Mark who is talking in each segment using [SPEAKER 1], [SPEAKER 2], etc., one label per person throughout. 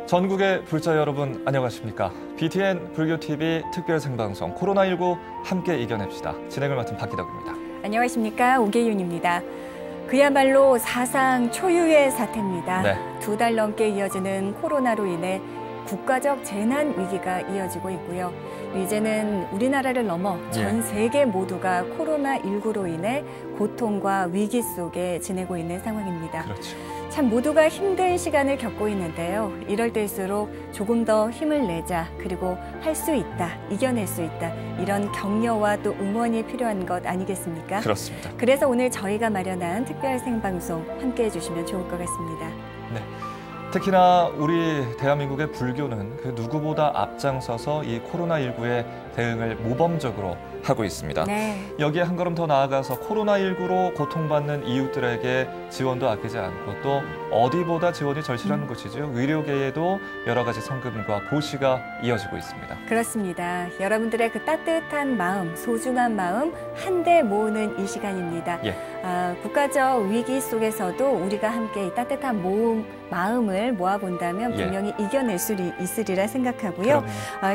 [SPEAKER 1] 전국의 불자 여러분 안녕하십니까? BTN 불교TV 특별 생방송 코로나19 함께 이겨냅시다. 진행을 맡은 박기덕입니다.
[SPEAKER 2] 안녕하십니까? 오계윤입니다. 그야말로 사상 초유의 사태입니다.
[SPEAKER 1] 네.
[SPEAKER 2] 2달 넘게 이어지는 코로나로 인해 국가적 재난 위기가 이어지고 있고요. 이제는 우리나라를 넘어 전 세계 모두가 코로나19로 인해 고통과 위기 속에 지내고 있는 상황입니다.
[SPEAKER 1] 그렇죠.
[SPEAKER 2] 참 모두가 힘든 시간을 겪고 있는데요. 이럴 때일수록 조금 더 힘을 내자, 그리고 할 수 있다, 이겨낼 수 있다, 이런 격려와 또 응원이 필요한 것 아니겠습니까?
[SPEAKER 1] 그렇습니다.
[SPEAKER 2] 그래서 오늘 저희가 마련한 특별 생방송 함께해 주시면 좋을 것 같습니다.
[SPEAKER 1] 네. 특히나 우리 대한민국의 불교는 그 누구보다 앞장서서 이 코로나19의 대응을 모범적으로 하고 있습니다.
[SPEAKER 2] 네.
[SPEAKER 1] 여기에 한 걸음 더 나아가서 코로나19로 고통받는 이웃들에게 지원도 아끼지 않고 또 어디보다 지원이 절실한 곳이죠. 의료계에도 여러 가지 성금과 보시가 이어지고 있습니다.
[SPEAKER 2] 그렇습니다. 여러분들의 그 따뜻한 마음, 소중한 마음 한데 모으는 이 시간입니다. 국가적 위기 속에서도 우리가 함께 이 따뜻한 마음을 모아본다면 분명히 이겨낼 수 있으리라 생각하고요.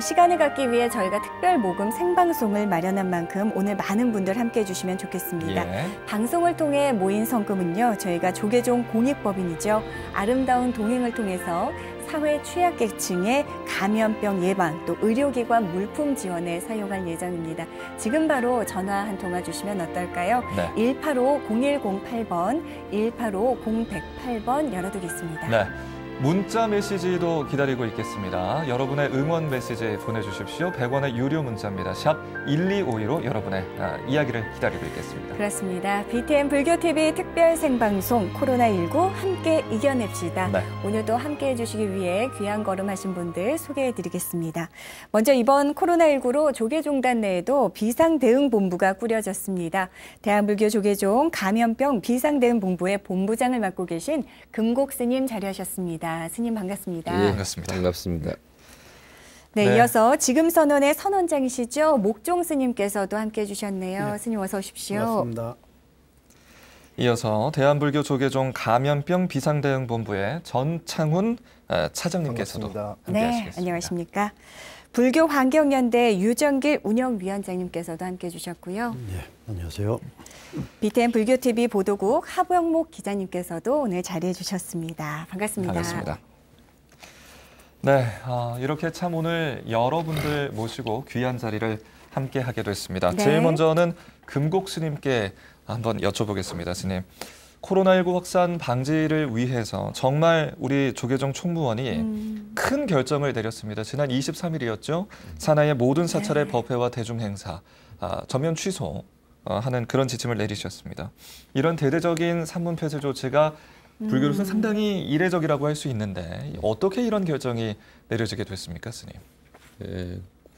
[SPEAKER 2] 시간을 갖기 위해 저희가 특별 모금 생방송을 마련한 만큼 오늘 많은 분들 함께해 주시면 좋겠습니다. 방송을 통해 모인 성금은요, 저희가 조계종 공익법인이죠. 아름다운 동행을 통해서 사회 취약계층의 감염병 예방, 또 의료기관 물품 지원에 사용할 예정입니다. 지금 바로 전화 한 통화 주시면 어떨까요? 185-0108번, 185-0108번 열어두겠습니다.
[SPEAKER 1] 네. 문자 메시지도 기다리고 있겠습니다. 여러분의 응원 메시지 보내주십시오. 100원의 유료 문자입니다. 샵 1252로 여러분의 이야기를 기다리고 있겠습니다.
[SPEAKER 2] 그렇습니다. BTN 불교TV 특별 생방송 코로나19 함께 이겨냅시다. 오늘도 함께해 주시기 위해 귀한 걸음하신 분들 소개해드리겠습니다. 먼저 이번 코로나19로 조계종단 내에도 비상대응본부가 꾸려졌습니다. 대한불교 조계종 감염병 비상대응본부의 본부장을 맡고 계신 금곡 스님 자리하셨습니다. 스님 반갑습니다.
[SPEAKER 3] 예,
[SPEAKER 1] 반갑습니다.
[SPEAKER 3] 반갑습니다.
[SPEAKER 2] 네, 이어서 지금 선언의 선언장이시죠. 목종 스님께서도 함께해 주셨네요. 스님 어서 오십시오.
[SPEAKER 4] 반갑습니다.
[SPEAKER 1] 이어서 대한불교 조계종 감염병 비상대응본부의 전창훈 차장님께서도 함께하시겠습니다.
[SPEAKER 2] 네, 안녕하십니까. 불교환경연대 유정길 운영위원장님께서도 함께해 주셨고요.
[SPEAKER 4] 네, 안녕하세요.
[SPEAKER 2] BTN 불교TV 보도국 하병목 기자님께서도 오늘 자리해 주셨습니다. 반갑습니다.
[SPEAKER 1] 반갑습니다. 네, 이렇게 참 오늘 여러분들 모시고 귀한 자리를 함께 하게 됐습니다. 제일 먼저는 금곡 스님께 한번 여쭤보겠습니다. 스님. 코로나19 확산 방지를 위해서 정말 우리 조계종 총무원이 큰 결정을 내렸습니다. 지난 23일이었죠. 사나이의 모든 사찰의 법회와 대중행사 전면 취소하는 그런 지침을 내리셨습니다. 이런 대대적인 산문 폐쇄 조치가 불교로서는 상당히 이례적이라고 할 수 있는데 어떻게 이런 결정이 내려지게 됐습니까, 스님?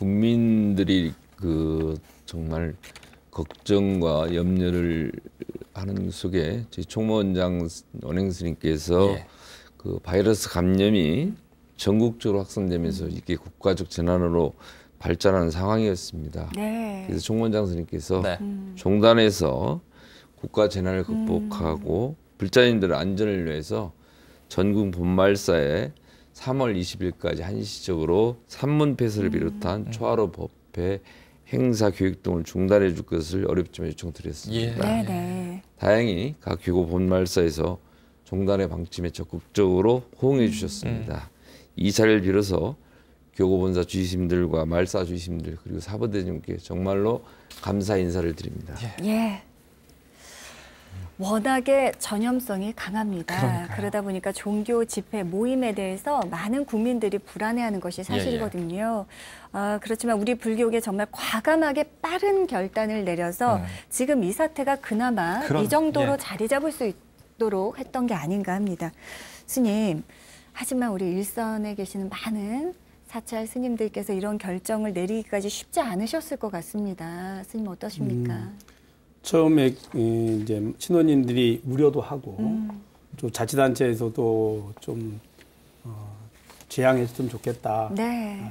[SPEAKER 3] 국민들이 정말 걱정과 염려를 하는 속에 저희 총무원장 원행 스님께서 그 바이러스 감염이 전국적으로 확산되면서 이게 국가적 재난으로 발전하는 상황이었습니다. 그래서 총무원장 스님께서 종단에서 국가 재난을 극복하고 불자님들의 안전을 위해서 전국 본말사에 3월 20일까지 한시적으로 산문 폐쇄를 비롯한 초하루 법회 행사 교육 등을 중단해 줄 것을 어렵지만 요청드렸습니다. 다행히 각 교구 본말사에서 종단의 방침에 적극적으로 호응해 주셨습니다. 이 자리를 빌어서 교구 본사 주의심들과 말사 주의심들 그리고 사부대님께 정말로 감사 인사를 드립니다.
[SPEAKER 2] 워낙에 전염성이 강합니다. 그러다 보니까 종교 집회 모임에 대해서 많은 국민들이 불안해하는 것이 사실이거든요. 그렇지만 우리 불교계 정말 과감하게 빠른 결단을 내려서 지금 이 사태가 그나마 이 정도로 자리 잡을 수 있도록 했던 게 아닌가 합니다. 스님, 하지만 우리 일선에 계시는 많은 사찰 스님들께서 이런 결정을 내리기까지 쉽지 않으셨을 것 같습니다. 스님 어떠십니까?
[SPEAKER 4] 처음에 이제 신혼인들이 우려도 하고 좀 자치단체에서도 좀 제한했으면 좋겠다.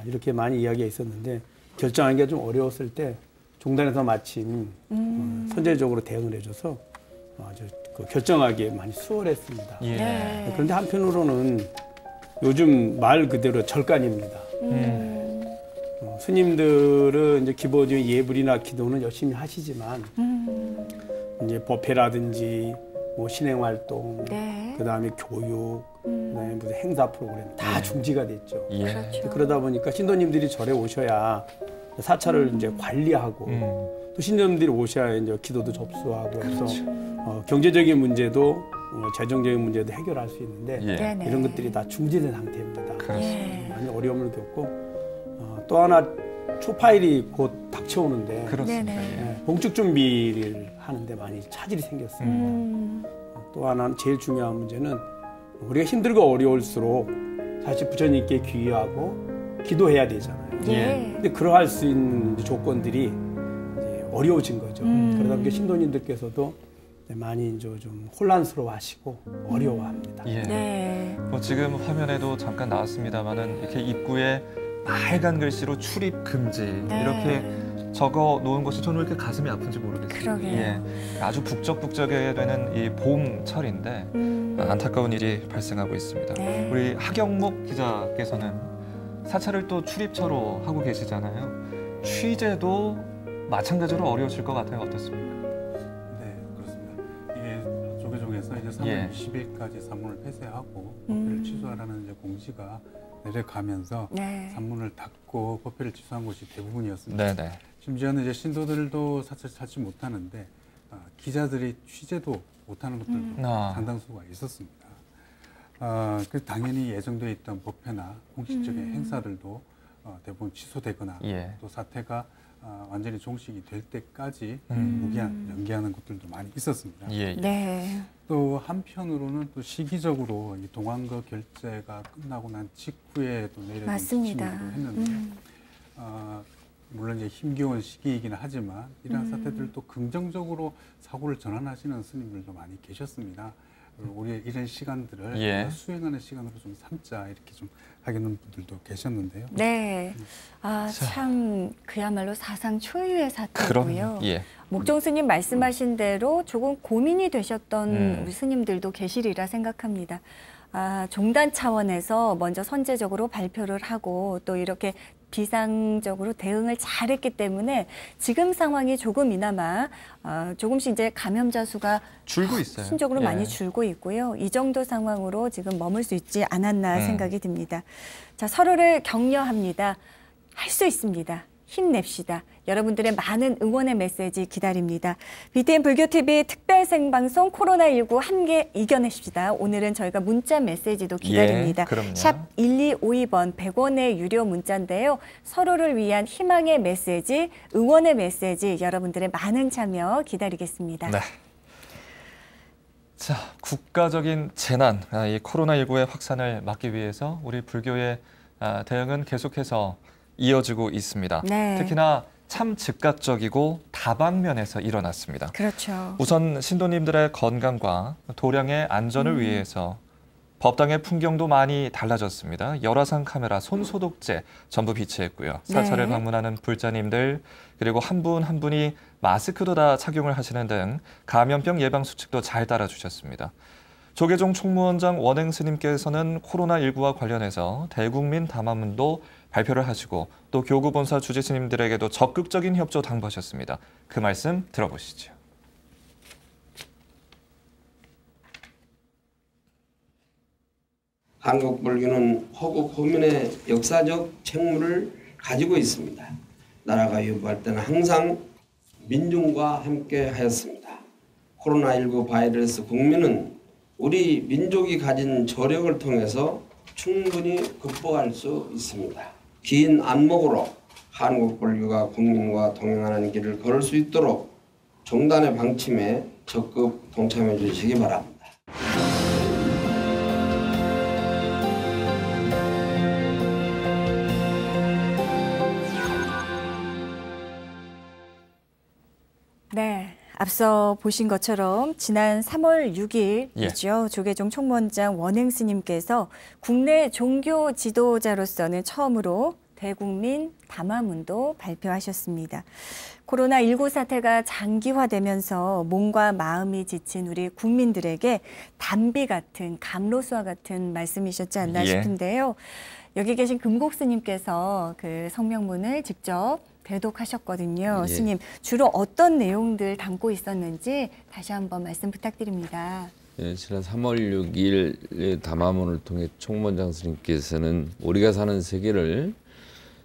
[SPEAKER 4] 이렇게 많이 이야기가 있었는데 결정하기가 좀 어려웠을 때 종단에서 마침 선제적으로 대응을 해줘서 아주 결정하기에 많이 수월했습니다. 그런데 한편으로는 요즘 말 그대로 절간입니다. 스님들은 이제 기본적인 예불이나 기도는 열심히 하시지만 이제 법회라든지 뭐 신행 활동,
[SPEAKER 2] 네.
[SPEAKER 4] 그다음에 교육, 그다음에 무슨 행사 프로그램 다 중지가 됐죠.
[SPEAKER 1] 예.
[SPEAKER 2] 그렇죠.
[SPEAKER 4] 그러다 보니까 신도님들이 절에 오셔야 사찰을 이제 관리하고 또 신도님들이 오셔야 이제 기도도 접수하고 해서 경제적인 문제도 재정적인 문제도 해결할 수 있는데
[SPEAKER 1] 예.
[SPEAKER 4] 이런 것들이 다 중지된 상태입니다.
[SPEAKER 1] 그렇습니다.
[SPEAKER 4] 많이 어려움을 겪고 또 하나 초파일이 곧 닥쳐오는데
[SPEAKER 1] 그렇습니다.
[SPEAKER 2] 네네.
[SPEAKER 1] 예.
[SPEAKER 4] 봉축 준비를 하는데 많이 차질이 생겼습니다. 또 하나 제일 중요한 문제는 우리가 힘들고 어려울수록 사실 부처님께 귀의하고 기도해야 되잖아요.
[SPEAKER 2] 예.
[SPEAKER 4] 근데 그러할 수 있는 조건들이 이제 어려워진 거죠. 그러다 보니까 신도님들께서도 많이 이제 좀 혼란스러워하시고 어려워합니다.
[SPEAKER 1] 예.
[SPEAKER 2] 네.
[SPEAKER 1] 뭐 지금 화면에도 잠깐 나왔습니다만은 이렇게 입구에 빨간 글씨로 출입 금지
[SPEAKER 2] 네.
[SPEAKER 1] 이렇게 적어 놓은 것이 저는 왜 이렇게 가슴이 아픈지 모르겠어요.
[SPEAKER 2] 그러게요.
[SPEAKER 1] 예. 아주 북적북적하게 되는 이 봄철인데 안타까운 일이 발생하고 있습니다.
[SPEAKER 2] 네.
[SPEAKER 1] 우리 하경목 기자께서는 사찰을 또 출입처로 하고 계시잖아요. 취재도 마찬가지로 어려우실 것 같아요. 어떻습니까?
[SPEAKER 5] 네, 그렇습니다. 이게 조계종에서 이제 3월
[SPEAKER 1] 예.
[SPEAKER 5] 20일까지 산문을 폐쇄하고 법회를 취소하라는 이제 공지가 내려가면서
[SPEAKER 2] 네.
[SPEAKER 5] 산문을 닫고 법회를 취소한 곳이 대부분이었습니다.
[SPEAKER 1] 네네.
[SPEAKER 5] 심지어는 이제 신도들도 사찰 찾지 못하는데 기자들이 취재도 못하는 것들도 상당수가 있었습니다. 그 당연히 예정되어 있던 법회나 공식적인 행사들도 대부분 취소되거나
[SPEAKER 1] 예.
[SPEAKER 5] 또 사태가 완전히 종식이 될 때까지 무기한 연기하는 것들도 많이 있었습니다.
[SPEAKER 1] 예.
[SPEAKER 2] 네.
[SPEAKER 5] 또 한편으로는 또 시기적으로 이 동안거 결제가 끝나고 난 직후에 또 내려진
[SPEAKER 2] 맞습니다.
[SPEAKER 5] 지침이기도 했는데 물론 이제 힘겨운 시기이기는 하지만 이러한 사태들도 긍정적으로 사고를 전환하시는 스님들도 많이 계셨습니다. 우리의 이런 시간들을
[SPEAKER 1] 예.
[SPEAKER 5] 수행하는 시간으로 좀 삼자 이렇게 좀 하겠는 분들도 계셨는데요.
[SPEAKER 2] 네. 참 그야말로 사상 초유의 사태고요.
[SPEAKER 1] 그럼 예.
[SPEAKER 2] 목종 스님 말씀하신 대로 조금 고민이 되셨던 우리 스님들도 계시리라 생각합니다. 종단 차원에서 먼저 선제적으로 발표를 하고 또 이렇게 비상적으로 대응을 잘했기 때문에 지금 상황이 조금이나마 조금씩 이제 감염자 수가
[SPEAKER 1] 줄고 있어요.
[SPEAKER 2] 순적으로
[SPEAKER 1] 예.
[SPEAKER 2] 많이 줄고 있고요. 이 정도 상황으로 지금 머물 수 있지 않았나 생각이 듭니다. 자, 서로를 격려합니다. 할 수 있습니다. 힘냅시다. 여러분들의 많은 응원의 메시지 기다립니다. BTN 불교TV 특별 생방송 코로나19 함께 이겨내십시다. 오늘은 저희가 문자 메시지도 기다립니다.
[SPEAKER 1] 예, 그럼요.
[SPEAKER 2] 샵 1252번 100원의 유료 문자인데요. 서로를 위한 희망의 메시지, 응원의 메시지 여러분들의 많은 참여 기다리겠습니다.
[SPEAKER 1] 네. 자, 국가적인 재난, 이 코로나19의 확산을 막기 위해서 우리 불교의 대응은 계속해서 이어지고 있습니다.
[SPEAKER 2] 네.
[SPEAKER 1] 특히나 참 즉각적이고 다방면에서 일어났습니다.
[SPEAKER 2] 그렇죠.
[SPEAKER 1] 우선 신도님들의 건강과 도량의 안전을 위해서 법당의 풍경도 많이 달라졌습니다. 열화상 카메라, 손소독제 전부 비치했고요. 사찰을
[SPEAKER 2] 네.
[SPEAKER 1] 방문하는 불자님들 그리고 한 분 한 분이 마스크도 다 착용을 하시는 등 감염병 예방 수칙도 잘 따라주셨습니다. 조계종 총무원장 원행 스님께서는 코로나19와 관련해서 대국민 담화문도 발표를 하시고 또 교구 본사 주지 스님들에게도 적극적인 협조 당부하셨습니다. 그 말씀 들어보시죠.
[SPEAKER 6] 한국 불교는 호국 호민의 역사적 책무를 가지고 있습니다. 나라가 위협할 때는 항상 민중과 함께 하였습니다. 코로나19 바이러스 국민은 우리 민족이 가진 저력을 통해서 충분히 극복할 수 있습니다. 긴 안목으로 한국 불교가 국민과 동행하는 길을 걸을 수 있도록 종단의 방침에 적극 동참해 주시기 바랍니다.
[SPEAKER 2] 네. 앞서 보신 것처럼 지난 3월 6일이죠. 조계종 총무원장 원행 스님께서 국내 종교 지도자로서는 처음으로 대국민 담화문도 발표하셨습니다. 코로나19 사태가 장기화되면서 몸과 마음이 지친 우리 국민들에게 단비 같은 감로수와 같은 말씀이셨지 않나 싶은데요. 여기 계신 금곡 스님께서 그 성명문을 직접 대독하셨거든요. 스님, 주로 어떤 내용들 담고 있었는지 다시 한번 말씀 부탁드립니다.
[SPEAKER 3] 지난 3월 6일 담화문을 통해 총무원장 스님께서는 우리가 사는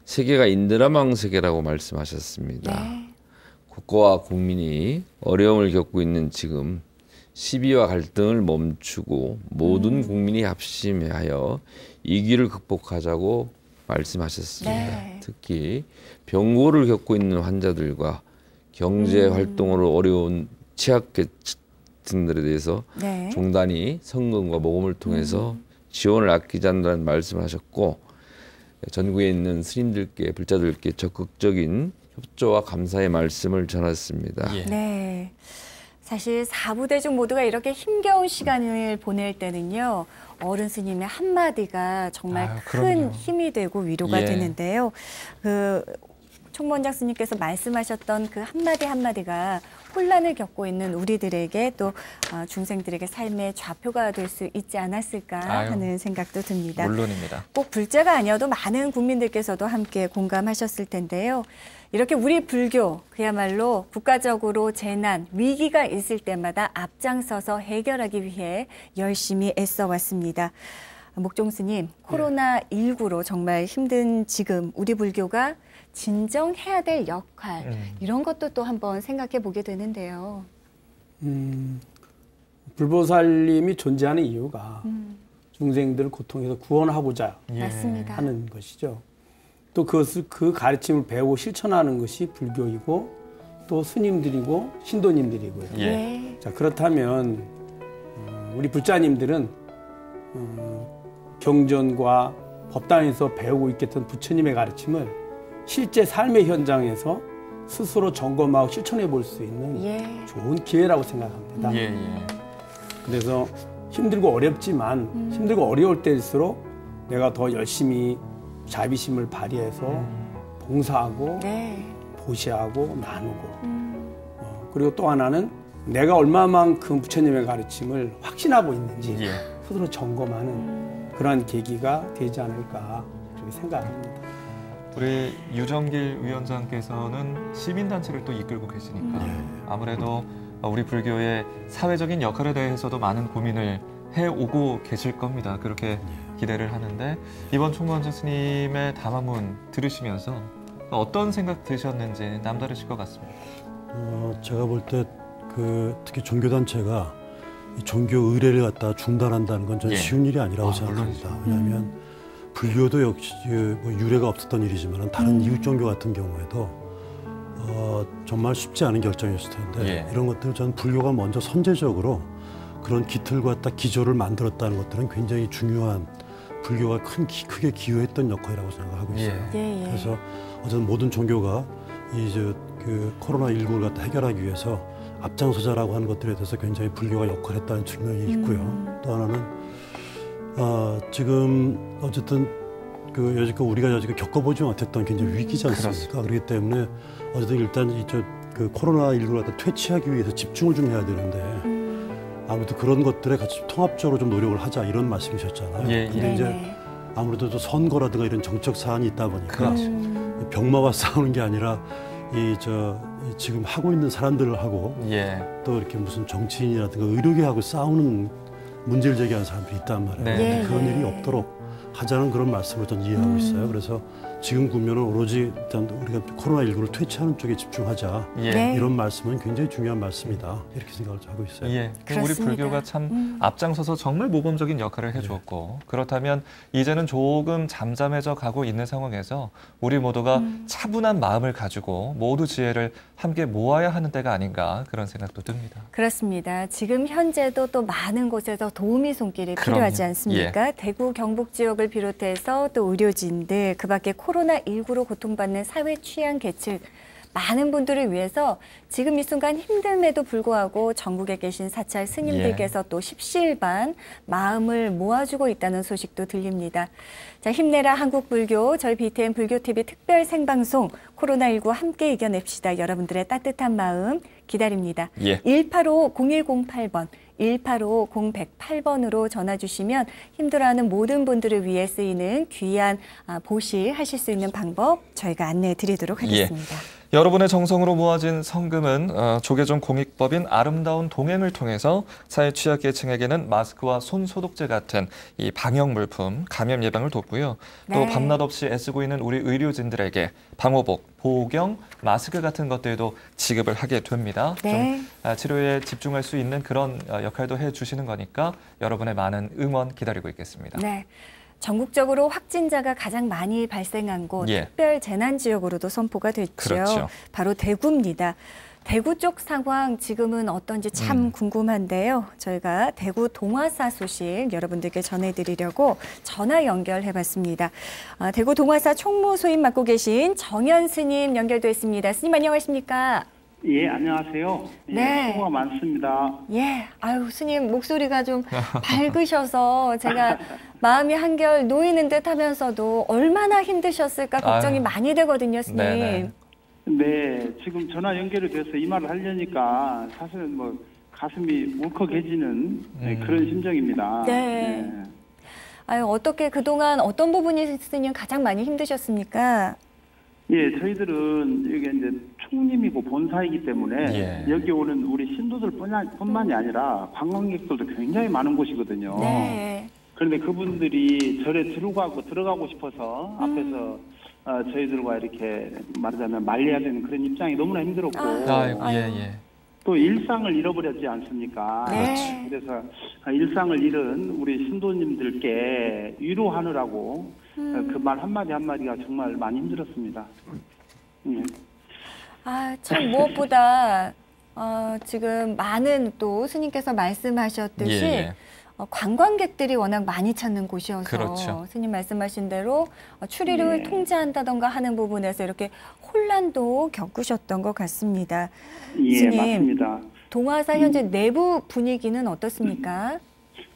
[SPEAKER 3] 세계가 인드라망 세계라고 말씀하셨습니다. 국가와 국민이 어려움을 겪고 있는 지금 시비와 갈등을 멈추고 모든 국민이 합심하여 이 위기를 극복하자고 말씀하셨습니다. 특히 병고를 겪고 있는 환자들과 경제 활동으로 어려운 취약계층들에 대해서 종단이 성금과 모금을 통해서 지원을 아끼지 않는다는 말씀을 하셨고, 전국에 있는 스님들께, 불자들께 적극적인 협조와 감사의 말씀을 전했습니다.
[SPEAKER 2] 네. 사실 사부대중 모두가 이렇게 힘겨운 시간을 보낼 때는요, 어른 스님의 한마디가 정말 큰 힘이 되고 위로가 되는데요. 그 총무원장 스님께서 말씀하셨던 그 한마디가 혼란을 겪고 있는 우리들에게 또 중생들에게 삶의 좌표가 될 수 있지 않았을까 하는 생각도 듭니다.
[SPEAKER 1] 물론입니다.
[SPEAKER 2] 꼭 불자가 아니어도 많은 국민들께서도 함께 공감하셨을 텐데요. 이렇게 우리 불교 그야말로 국가적으로 재난, 위기가 있을 때마다 앞장서서 해결하기 위해 열심히 애써왔습니다. 목종 스님, 코로나19로 정말 힘든 지금 우리 불교가 진정해야 될 역할, 이런 것도 또 한번 생각해 보게 되는데요.
[SPEAKER 4] 불보살님이 존재하는 이유가 중생들을 고통에서 구원하고자
[SPEAKER 2] 맞습니다.
[SPEAKER 4] 하는 것이죠. 또 그 가르침을 배우고 실천하는 것이 불교이고 또 스님들이고 신도님들이고요. 자, 그렇다면 우리 불자님들은 경전과 법당에서 배우고 있겠던 부처님의 가르침을 실제 삶의 현장에서 스스로 점검하고 실천해 볼 수 있는 좋은 기회라고 생각합니다. 그래서 힘들고 어렵지만 힘들고 어려울 때일수록 내가 더 열심히 자비심을 발휘해서 봉사하고 보시하고 나누고 그리고 또 하나는 내가 얼마만큼 부처님의 가르침을 확신하고 있는지 스스로 점검하는 그런 계기가 되지 않을까 그렇게 생각합니다.
[SPEAKER 1] 우리 유정길 위원장께서는 시민단체를 또 이끌고 계시니까 아무래도 우리 불교의 사회적인 역할에 대해서도 많은 고민을 해오고 계실 겁니다. 그렇게 기대를 하는데 이번 총무원장 스님의 담화문 들으시면서 어떤 생각 드셨는지 남다르실 것 같습니다.
[SPEAKER 7] 제가 볼 때 특히 종교단체가 종교 의례를 갖다 중단한다는 건 저는 쉬운 일이 아니라고 생각합니다. 왜냐하면 불교도 역시 뭐 유례가 없었던 일이지만 다른 이웃 종교 같은 경우에도 정말 쉽지 않은 결정이었을 텐데 이런 것들을 저는 불교가 먼저 선제적으로 그런 기틀과 딱 기조를 만들었다는 것들은 굉장히 중요한 불교가 크게 기여했던 역할이라고 생각하고 있어요. 그래서 어쨌든 모든 종교가 그 코로나19를 갖다 해결하기 위해서 앞장서자라고 하는 것들에 대해서 굉장히 불교가 역할했다는 측면이 있고요. 또 하나는 지금 어쨌든 여지껏 우리가 겪어보지 못했던 굉장히 위기지 않습니까? 그렇기 때문에 어쨌든 일단 그 코로나19를 갖다 퇴치하기 위해서 집중을 좀 해야 되는데 아무래도 그런 것들에 같이 통합적으로 좀 노력을 하자 이런 말씀이셨잖아요. 근데 이제 아무래도 또 선거라든가 이런 정책 사안이 있다 보니까 병마와 싸우는 게 아니라 지금 하고 있는 사람들하고 또 이렇게 무슨 정치인이라든가 의료계하고 싸우는 문제를 제기하는 사람들이 있단 말이에요. 그런 일이 없도록 하자는 그런 말씀을 저는 이해하고 있어요. 그래서 지금 국면은 오로지 일단 우리가 코로나19를 퇴치하는 쪽에 집중하자 이런 말씀은 굉장히 중요한 말씀이다 이렇게 생각을 하고 있어요.
[SPEAKER 1] 우리 불교가 참 앞장서서 정말 모범적인 역할을 해주었고 그렇다면 이제는 조금 잠잠해져 가고 있는 상황에서 우리 모두가 차분한 마음을 가지고 모두 지혜를 함께 모아야 하는 때가 아닌가 그런 생각도 듭니다.
[SPEAKER 2] 그렇습니다. 지금 현재도 또 많은 곳에서 도우미 손길이 필요하지 않습니까? 대구 경북 지역을 비롯해서 또 의료진들 그밖에 코로나19로 고통받는 사회 취약계층 많은 분들을 위해서 지금 이 순간 힘듦에도 불구하고 전국에 계신 사찰 스님들께서 또 십시일반 마음을 모아주고 있다는 소식도 들립니다. 자, 힘내라 한국불교, 저희 BTN 불교TV 특별 생방송 코로나19 함께 이겨냅시다. 여러분들의 따뜻한 마음 기다립니다. 185-0108번, 185-0108번으로 전화 주시면 힘들어하는 모든 분들을 위해 쓰이는 귀한 보시 하실 수 있는 방법 저희가 안내해 드리도록 하겠습니다.
[SPEAKER 1] 여러분의 정성으로 모아진 성금은 조계종 공익법인 아름다운 동행을 통해서 사회 취약계층에게는 마스크와 손소독제 같은 이 방역 물품, 감염 예방을 돕고요. 또 밤낮 없이 애쓰고 있는 우리 의료진들에게 방호복, 보호경, 마스크 같은 것들도 지급을 하게 됩니다. 좀 치료에 집중할 수 있는 그런 역할도 해주시는 거니까 여러분의 많은 응원 기다리고 있겠습니다.
[SPEAKER 2] 네. 전국적으로 확진자가 가장 많이 발생한 곳 특별 재난지역으로도 선포가 됐죠.
[SPEAKER 1] 그렇죠.
[SPEAKER 2] 바로 대구입니다. 대구 쪽 상황 지금은 어떤지 참 궁금한데요. 저희가 대구 동화사 소식 여러분들께 전해드리려고 전화 연결해봤습니다. 대구 동화사 총무 소임 맡고 계신 정현 스님 연결됐습니다. 스님 안녕하십니까?
[SPEAKER 8] 예, 안녕하세요.
[SPEAKER 2] 네.
[SPEAKER 8] 수고가 많습니다.
[SPEAKER 2] 예, 아유, 스님 목소리가 좀 밝으셔서 제가 마음이 한결 놓이는 듯 하면서도 얼마나 힘드셨을까 걱정이 많이 되거든요, 스님.
[SPEAKER 8] 네네. 네, 지금 전화 연결이 돼서 이 말을 하려니까 사실은 뭐 가슴이 울컥해지는 그런 심정입니다.
[SPEAKER 2] 네. 아유, 어떻게 그동안 어떤 부분이 스님 가장 많이 힘드셨습니까?
[SPEAKER 8] 예, 저희들은 이게 이제 총림이고 본사이기 때문에 여기 오는 우리 신도들뿐만이 아니라 관광객들도 굉장히 많은 곳이거든요.
[SPEAKER 2] 네.
[SPEAKER 8] 그런데 그분들이 절에 들어가고 싶어서 앞에서 저희들과 이렇게 말하자면 말려야 되는 그런 입장이 너무나 힘들었고 또 일상을 잃어버렸지 않습니까?
[SPEAKER 2] 네.
[SPEAKER 8] 그래서 일상을 잃은 우리 신도님들께 위로하느라고 그 말 한마디 한마디가 정말 많이 힘들었습니다.
[SPEAKER 2] 참 무엇보다 지금 많은 또 스님께서 말씀하셨듯이 관광객들이 워낙 많이 찾는 곳이어서 스님 말씀하신 대로 추리를 통제한다던가 하는 부분에서 이렇게 혼란도 겪으셨던 것 같습니다.
[SPEAKER 8] 예,
[SPEAKER 2] 스님,
[SPEAKER 8] 맞습니다.
[SPEAKER 2] 동화사 현재 내부 분위기는 어떻습니까?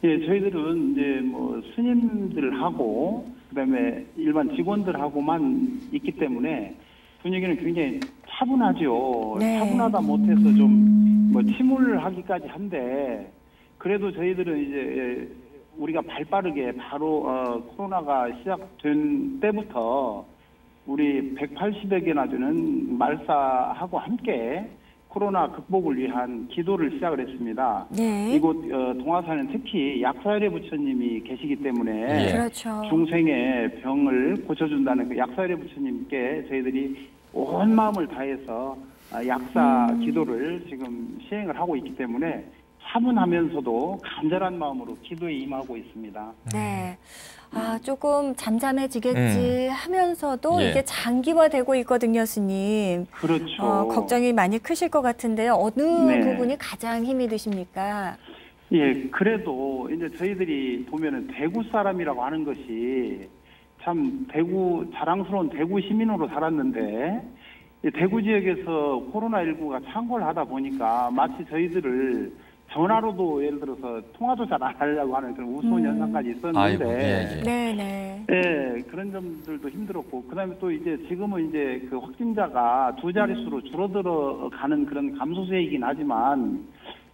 [SPEAKER 8] 예, 저희들은 이제 뭐 스님들하고 그다음에 일반 직원들하고만 있기 때문에 분위기는 굉장히 차분하죠. 차분하다 못해서 좀 뭐 침울하기까지 한데 그래도 저희들은 이제 우리가 발빠르게 바로 코로나가 시작된 때부터 우리 180여 개나 되는 말사하고 함께 코로나 극복을 위한 기도를 시작을 했습니다. 이곳 동화사는 특히 약사열애 부처님이 계시기 때문에 중생의 병을 고쳐준다는 그 약사열애 부처님께 저희들이 온 마음을 다해서 약사 기도를 지금 시행을 하고 있기 때문에 차분하면서도 간절한 마음으로 기도에 임하고 있습니다.
[SPEAKER 2] 네. 조금 잠잠해지겠지 하면서도 이게 장기화되고 있거든요, 스님.
[SPEAKER 8] 그렇죠.
[SPEAKER 2] 걱정이 많이 크실 것 같은데요. 어느 부분이 가장 힘이 드십니까?
[SPEAKER 8] 예, 그래도 이제 저희들이 보면은 대구 사람이라고 하는 것이 참 자랑스러운 대구 시민으로 살았는데 대구 지역에서 코로나19가 창궐을 하다 보니까 마치 저희들을 전화로도 예를 들어서 통화도 잘 안 하려고 하는 그런 우스운 현상까지 있었는데 그런 점들도 힘들었고 그다음에 또 이제 지금은 이제 그 확진자가 두 자릿수로 줄어들어 가는 그런 감소세이긴 하지만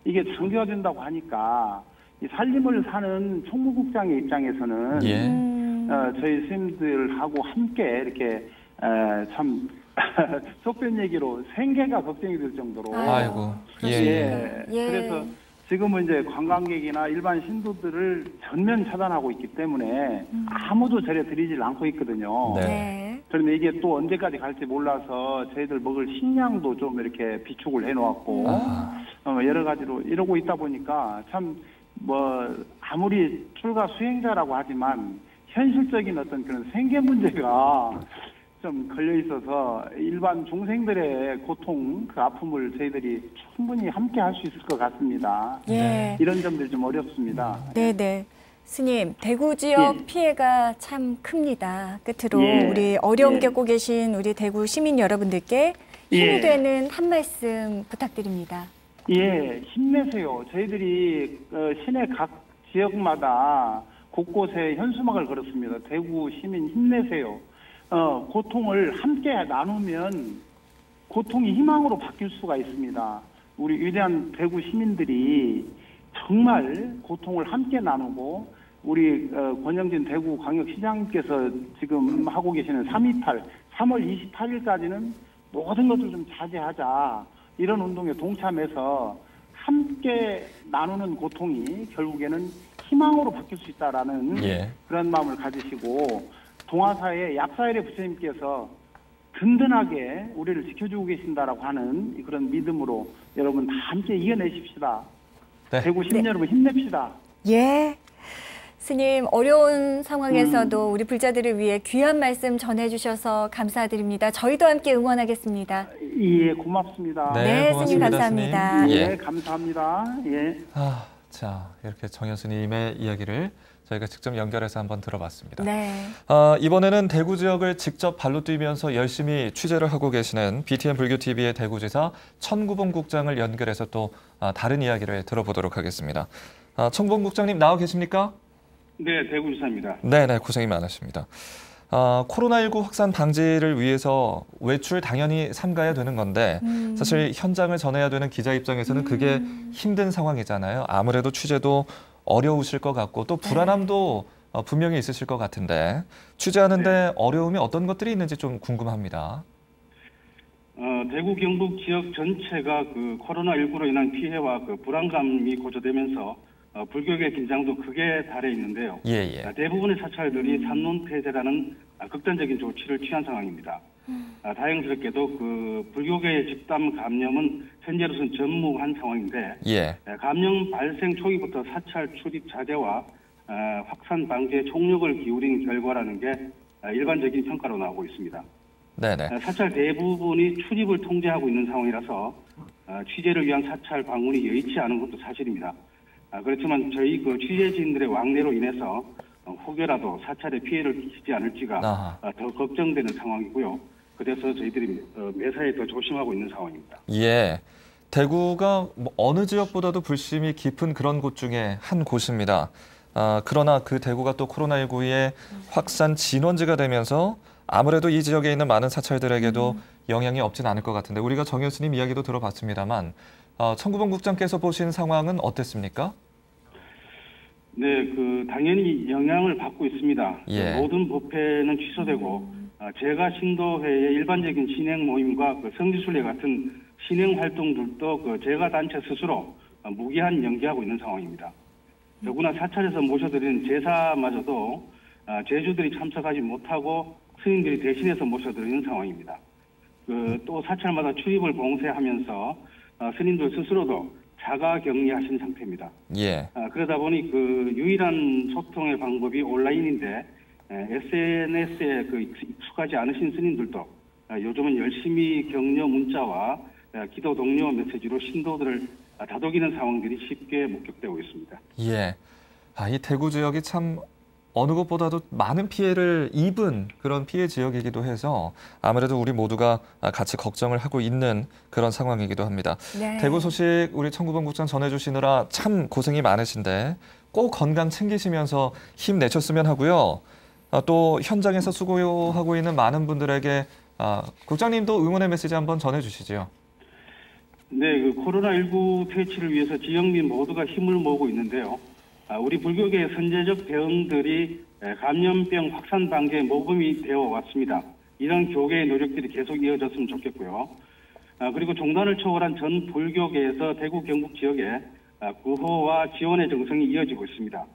[SPEAKER 8] 이게 장기화된다고 하니까 이 살림을 사는 총무국장의 입장에서는 저희 스님들하고 함께 이렇게 참 속된 얘기로 생계가 걱정이 될 정도로 그래서 지금은 이제 관광객이나 일반 신도들을 전면 차단하고 있기 때문에 아무도 절에 들이질 않고 있거든요. 그런데 이게 또 언제까지 갈지 몰라서 저희들 먹을 식량도 좀 이렇게 비축을 해놓았고 여러 가지로 이러고 있다 보니까 참 뭐 아무리 출가 수행자라고 하지만 현실적인 어떤 그런 생계 문제가 좀 걸려 있어서 일반 중생들의 고통, 그 아픔을 저희들이 충분히 함께 할 수 있을 것 같습니다. 이런 점들이 좀 어렵습니다.
[SPEAKER 2] 네네. 스님, 대구 지역 피해가 참 큽니다. 끝으로 우리 어려움 겪고 계신 우리 대구 시민 여러분들께 힘이 되는 한 말씀 부탁드립니다.
[SPEAKER 8] 예, 힘내세요. 저희들이 시내 각 지역마다 곳곳에 현수막을 걸었습니다. 대구 시민 힘내세요. 고통을 함께 나누면 고통이 희망으로 바뀔 수가 있습니다. 우리 위대한 대구 시민들이 정말 고통을 함께 나누고 우리 권영진 대구광역시장님께서 지금 하고 계시는 3.28, 3월 28일까지는 모든 것을 좀 자제하자. 이런 운동에 동참해서 함께 나누는 고통이 결국에는 희망으로 바뀔 수 있다라는 그런 마음을 가지시고 동아사의 약사일의 부처님께서 든든하게 우리를 지켜주고 계신다라고 하는 그런 믿음으로 여러분 다 함께 이겨내십시다. 네. 대구 시민 여러분 힘냅시다.
[SPEAKER 2] 예. 스님, 어려운 상황에서도 우리 불자들을 위해 귀한 말씀 전해주셔서 감사드립니다. 저희도 함께 응원하겠습니다.
[SPEAKER 8] 예, 고맙습니다.
[SPEAKER 2] 네, 스님 감사합니다.
[SPEAKER 8] 스님. 예, 감사합니다. 예.
[SPEAKER 1] 자, 이렇게 정현 스님의 이야기를 저희가 직접 연결해서 한번 들어봤습니다.
[SPEAKER 2] 네.
[SPEAKER 1] 이번에는 대구 지역을 직접 발로 뛰면서 열심히 취재를 하고 계시는 BTN 불교TV의 대구지사 천구봉 국장을 연결해서 또 다른 이야기를 들어보도록 하겠습니다. 천구봉 국장님 나와 계십니까?
[SPEAKER 9] 네, 대구지사입니다.
[SPEAKER 1] 네네, 고생이 많으십니다. 코로나19 확산 방지를 위해서 외출 당연히 삼가야 되는 건데 사실 현장을 전해야 되는 기자 입장에서는 그게 힘든 상황이잖아요. 아무래도 취재도 어려우실 것 같고 또 불안함도 분명히 있으실 것 같은데 취재하는데 어려움이 어떤 것들이 있는지 좀 궁금합니다.
[SPEAKER 9] 대구 경북 지역 전체가 그 코로나19로 인한 피해와 그 불안감이 고조되면서 불교계 긴장도 극에 달해 있는데요. 대부분의 사찰들이 산론폐쇄라는 극단적인 조치를 취한 상황입니다. 다행스럽게도 그 불교계의 집단 감염은 현재로서는 전무한 상황인데 감염 발생 초기부터 사찰 출입 자제와 확산 방지에 총력을 기울인 결과라는 게 일반적인 평가로 나오고 있습니다. 사찰 대부분이 출입을 통제하고 있는 상황이라서 취재를 위한 사찰 방문이 여의치 않은 것도 사실입니다. 그렇지만 저희 그 취재진들의 왕래로 인해서 혹여라도 사찰에 피해를 끼치지 않을지가 더 걱정되는 상황이고요. 그래서 저희들이 매사에 더 조심하고 있는 상황입니다.
[SPEAKER 1] 대구가 어느 지역보다도 불심이 깊은 그런 곳 중에 한 곳입니다. 그러나 그 대구가 또 코로나19의 확산 진원지가 되면서 아무래도 이 지역에 있는 많은 사찰들에게도 영향이 없진 않을 것 같은데 우리가 정현 스님 이야기도 들어봤습니다만 천구봉 국장께서 보신 상황은 어땠습니까?
[SPEAKER 9] 네, 당연히 영향을 받고 있습니다. 모든 법회는 취소되고 제가 신도회의 일반적인 신행 모임과 성지순례 같은 신행 활동들도 제가 단체 스스로 무기한 연기하고 있는 상황입니다. 더구나 사찰에서 모셔드리는 제사마저도 제주들이 참석하지 못하고 스님들이 대신해서 모셔드리는 상황입니다. 또 사찰마다 출입을 봉쇄하면서 스님들 스스로도 자가 격리하신 상태입니다. 그러다 보니 유일한 소통의 방법이 온라인인데 SNS에 익숙하지 않으신 스님들도 요즘은 열심히 격려 문자와 기도 독려 메시지로 신도들을 다독이는 상황들이 쉽게 목격되고 있습니다.
[SPEAKER 1] 이 대구 지역이 참 어느 곳보다도 많은 피해를 입은 그런 피해 지역이기도 해서 아무래도 우리 모두가 같이 걱정을 하고 있는 그런 상황이기도 합니다. 대구 소식 우리 천구봉 국장 전해주시느라 참 고생이 많으신데 꼭 건강 챙기시면서 힘내셨으면 하고요. 또 현장에서 수고하고 있는 많은 분들에게 국장님도 응원의 메시지 한번 전해주시죠.
[SPEAKER 9] 네, 코로나19 퇴치를 위해서 지역민 모두가 힘을 모으고 있는데요. 우리 불교계의 선제적 대응들이 감염병 확산 방지에 모범이 되어 왔습니다. 이런 교계의 노력들이 계속 이어졌으면 좋겠고요. 그리고 종단을 초월한 전 불교계에서 대구 경북 지역에 구호와 지원의 정성이 이어지고 있습니다.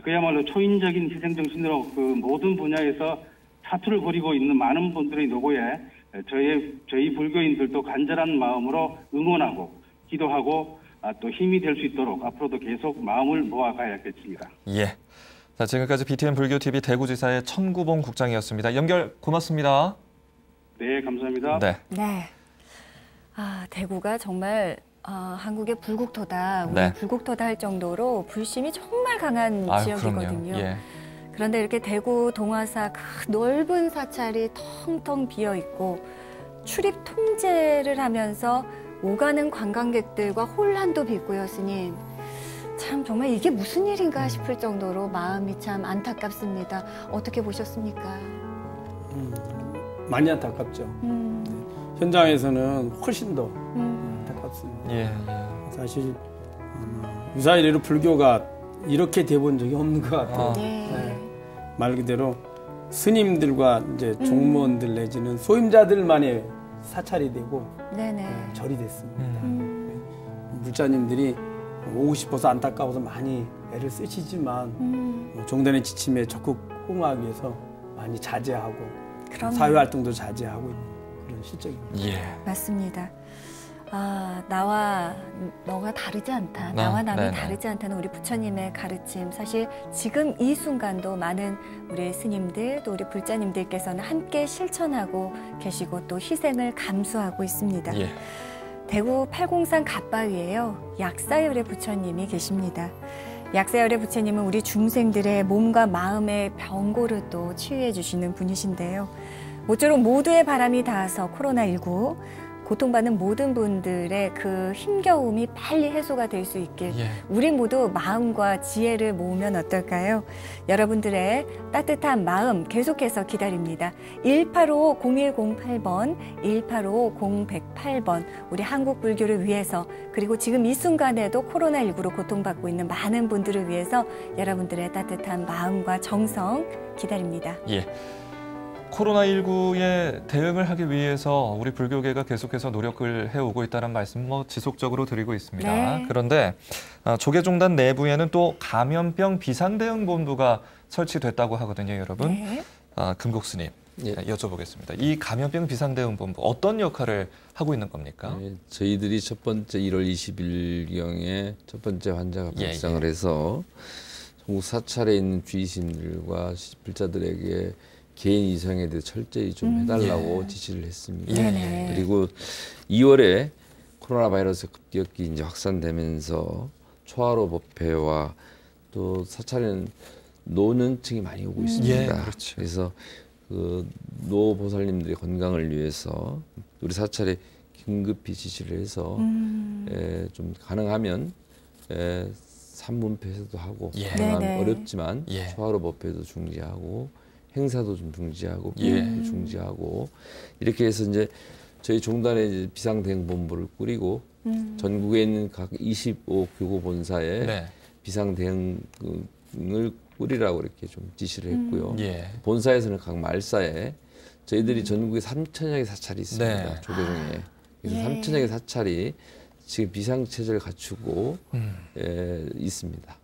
[SPEAKER 9] 그야말로 초인적인 희생정신으로 모든 분야에서 사투를 벌이고 있는 많은 분들의 노고에 저희 불교인들도 간절한 마음으로 응원하고 기도하고 또 힘이 될 수 있도록 앞으로도 계속 마음을 모아가야겠습니다.
[SPEAKER 1] 자, 지금까지 BTN 불교TV 대구지사의 천구봉 국장이었습니다. 연결 고맙습니다.
[SPEAKER 9] 네, 감사합니다.
[SPEAKER 2] 대구가 정말 한국의 불국토다, 우리 불국토다 할 정도로 불심이 정말 강한 지역이거든요. 그런데 이렇게 대구 동화사 그 넓은 사찰이 텅텅 비어 있고 출입 통제를 하면서 오가는 관광객들과 혼란도 빚고요, 스님. 참 정말 이게 무슨 일인가 싶을 정도로 마음이 참 안타깝습니다. 어떻게 보셨습니까?
[SPEAKER 4] 많이 안타깝죠. 현장에서는 훨씬 더 안타깝습니다.
[SPEAKER 1] 예.
[SPEAKER 4] 사실 유사 이래로 불교가 이렇게 돼본 적이 없는 것 같아요. 네. 말 그대로 스님들과 이제 종무원들 내지는 소임자들만의 사찰이 되고 절이 됐습니다. 물자님들이 오고 싶어서 안타까워서 많이 애를 쓰시지만 종단의 지침에 적극 호응하기 위해서 많이 자제하고 사회활동도 자제하고 있는 그런 실정입니다.
[SPEAKER 1] 예.
[SPEAKER 2] 맞습니다. 나와 너가 다르지 않다. 나와 남이 다르지 않다는 우리 부처님의 가르침. 사실 지금 이 순간도 많은 우리 스님들 또 우리 불자님들께서는 함께 실천하고 계시고 또 희생을 감수하고 있습니다.
[SPEAKER 1] 예.
[SPEAKER 2] 대구 팔공산 갓바위에요. 약사열의 부처님이 계십니다. 약사열의 부처님은 우리 중생들의 몸과 마음의 병고를 또 치유해 주시는 분이신데요. 모쪼록 모두의 바람이 닿아서 코로나19 고통받는 모든 분들의 그 힘겨움이 빨리 해소가 될 수 있길 우리 모두 마음과 지혜를 모으면 어떨까요? 여러분들의 따뜻한 마음 계속해서 기다립니다. 185-0108번, 185-0108번 우리 한국 불교를 위해서 그리고 지금 이 순간에도 코로나19로 고통받고 있는 많은 분들을 위해서 여러분들의 따뜻한 마음과 정성 기다립니다.
[SPEAKER 1] 예. 코로나19에 대응을 하기 위해서 우리 불교계가 계속해서 노력을 해오고 있다는 말씀 지속적으로 드리고 있습니다.
[SPEAKER 2] 네.
[SPEAKER 1] 그런데 조계종단 내부에는 또 감염병 비상대응본부가 설치됐다고 하거든요, 여러분.
[SPEAKER 2] 네.
[SPEAKER 1] 금곡스님 여쭤보겠습니다. 이 감염병 비상대응본부 어떤 역할을 하고 있는 겁니까?
[SPEAKER 3] 저희들이 첫 번째 1월 20일경에 첫 번째 환자가 발생을 해서 전국 사찰에 있는 주의심들과 불자들에게 개인 이상에 대해 철저히 좀 해달라고 지시를 했습니다. 그리고 2월에 코로나 바이러스 급격히 이제 확산되면서 초하루 법회와 또 사찰에는 노년층이 많이 오고 있습니다.
[SPEAKER 1] 그렇죠.
[SPEAKER 3] 그래서 그 노보살님들의 건강을 위해서 우리 사찰에 긴급히 지시를 해서 좀 가능하면 산문패도 하고 가능하면 어렵지만 초하루 법회도 중지하고 행사도 좀 중지하고 비행도 중지하고 이렇게 해서 이제 저희 종단의 이제 비상대응본부를 꾸리고 전국에 있는 각 25 교구 본사에 비상대응을 꾸리라고 이렇게 좀 지시를 했고요. 본사에서는 각 말사에 저희들이 전국에 3,000여 개의 사찰이 있습니다. 조계종에. 그래서 3,000여 개의 사찰이 지금 비상체제를 갖추고 있습니다.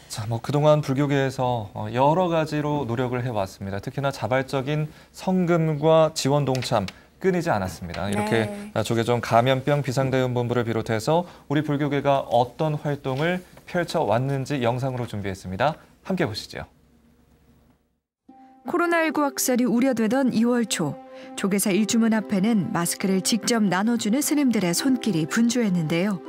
[SPEAKER 1] 자, 그동안 불교계에서 여러 가지로 노력을 해왔습니다. 특히나 자발적인 성금과 지원 동참 끊이지 않았습니다. 이렇게 조계종 감염병 비상대응본부를 비롯해서 우리 불교계가 어떤 활동을 펼쳐왔는지 영상으로 준비했습니다. 함께 보시죠.
[SPEAKER 10] 코로나19 확산이 우려되던 2월 초, 조계사 일주문 앞에는 마스크를 직접 나눠주는 스님들의 손길이 분주했는데요.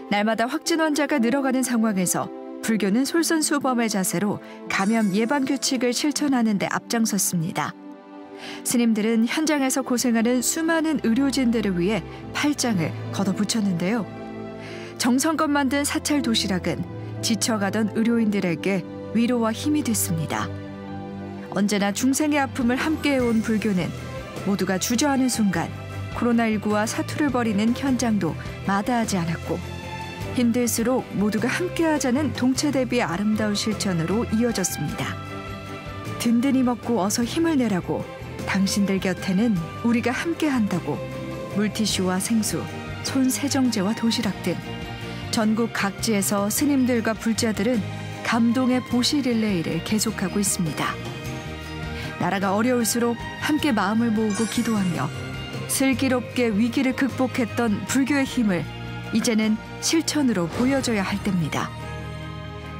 [SPEAKER 10] 날마다 확진 환자가 늘어가는 상황에서 불교는 솔선수범의 자세로 감염 예방 규칙을 실천하는 데 앞장섰습니다. 스님들은 현장에서 고생하는 수많은 의료진들을 위해 팔짱을 걷어붙였는데요. 정성껏 만든 사찰 도시락은 지쳐가던 의료인들에게 위로와 힘이 됐습니다. 언제나 중생의 아픔을 함께해온 불교는 모두가 주저하는 순간 코로나19와 사투를 벌이는 현장도 마다하지 않았고 힘들수록 모두가 함께하자는 동체 대비의 아름다운 실천으로 이어졌습니다. 든든히 먹고 어서 힘을 내라고 당신들 곁에는 우리가 함께한다고 물티슈와 생수, 손 세정제와 도시락 등 전국 각지에서 스님들과 불자들은 감동의 보시 릴레이를 계속하고 있습니다. 나라가 어려울수록 함께 마음을 모으고 기도하며 슬기롭게 위기를 극복했던 불교의 힘을 이제는 실천으로 보여줘야 할 때입니다.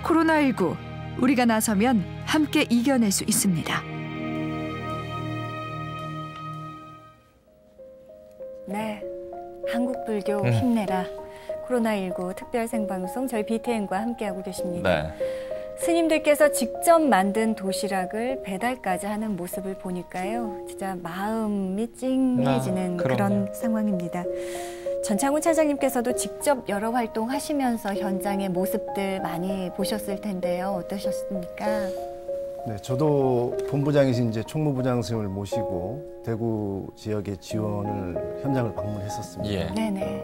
[SPEAKER 10] 코로나19, 우리가 나서면 함께 이겨낼 수 있습니다.
[SPEAKER 2] 네, 한국 불교 힘내라. 코로나19 특별 생방송 저희 BTN과 함께하고 계십니다. 스님들께서 직접 만든 도시락을 배달까지 하는 모습을 보니까요. 진짜 마음이 찡해지는 그런 상황입니다. 전창훈 차장님께서도 직접 여러 활동하시면서 현장의 모습들 많이 보셨을 텐데요. 어떠셨습니까?
[SPEAKER 11] 네, 저도 본부장이신 이제 총무부장 선생님을 모시고 대구 지역의 지원을 현장을 방문했었습니다.
[SPEAKER 2] 예. 네네.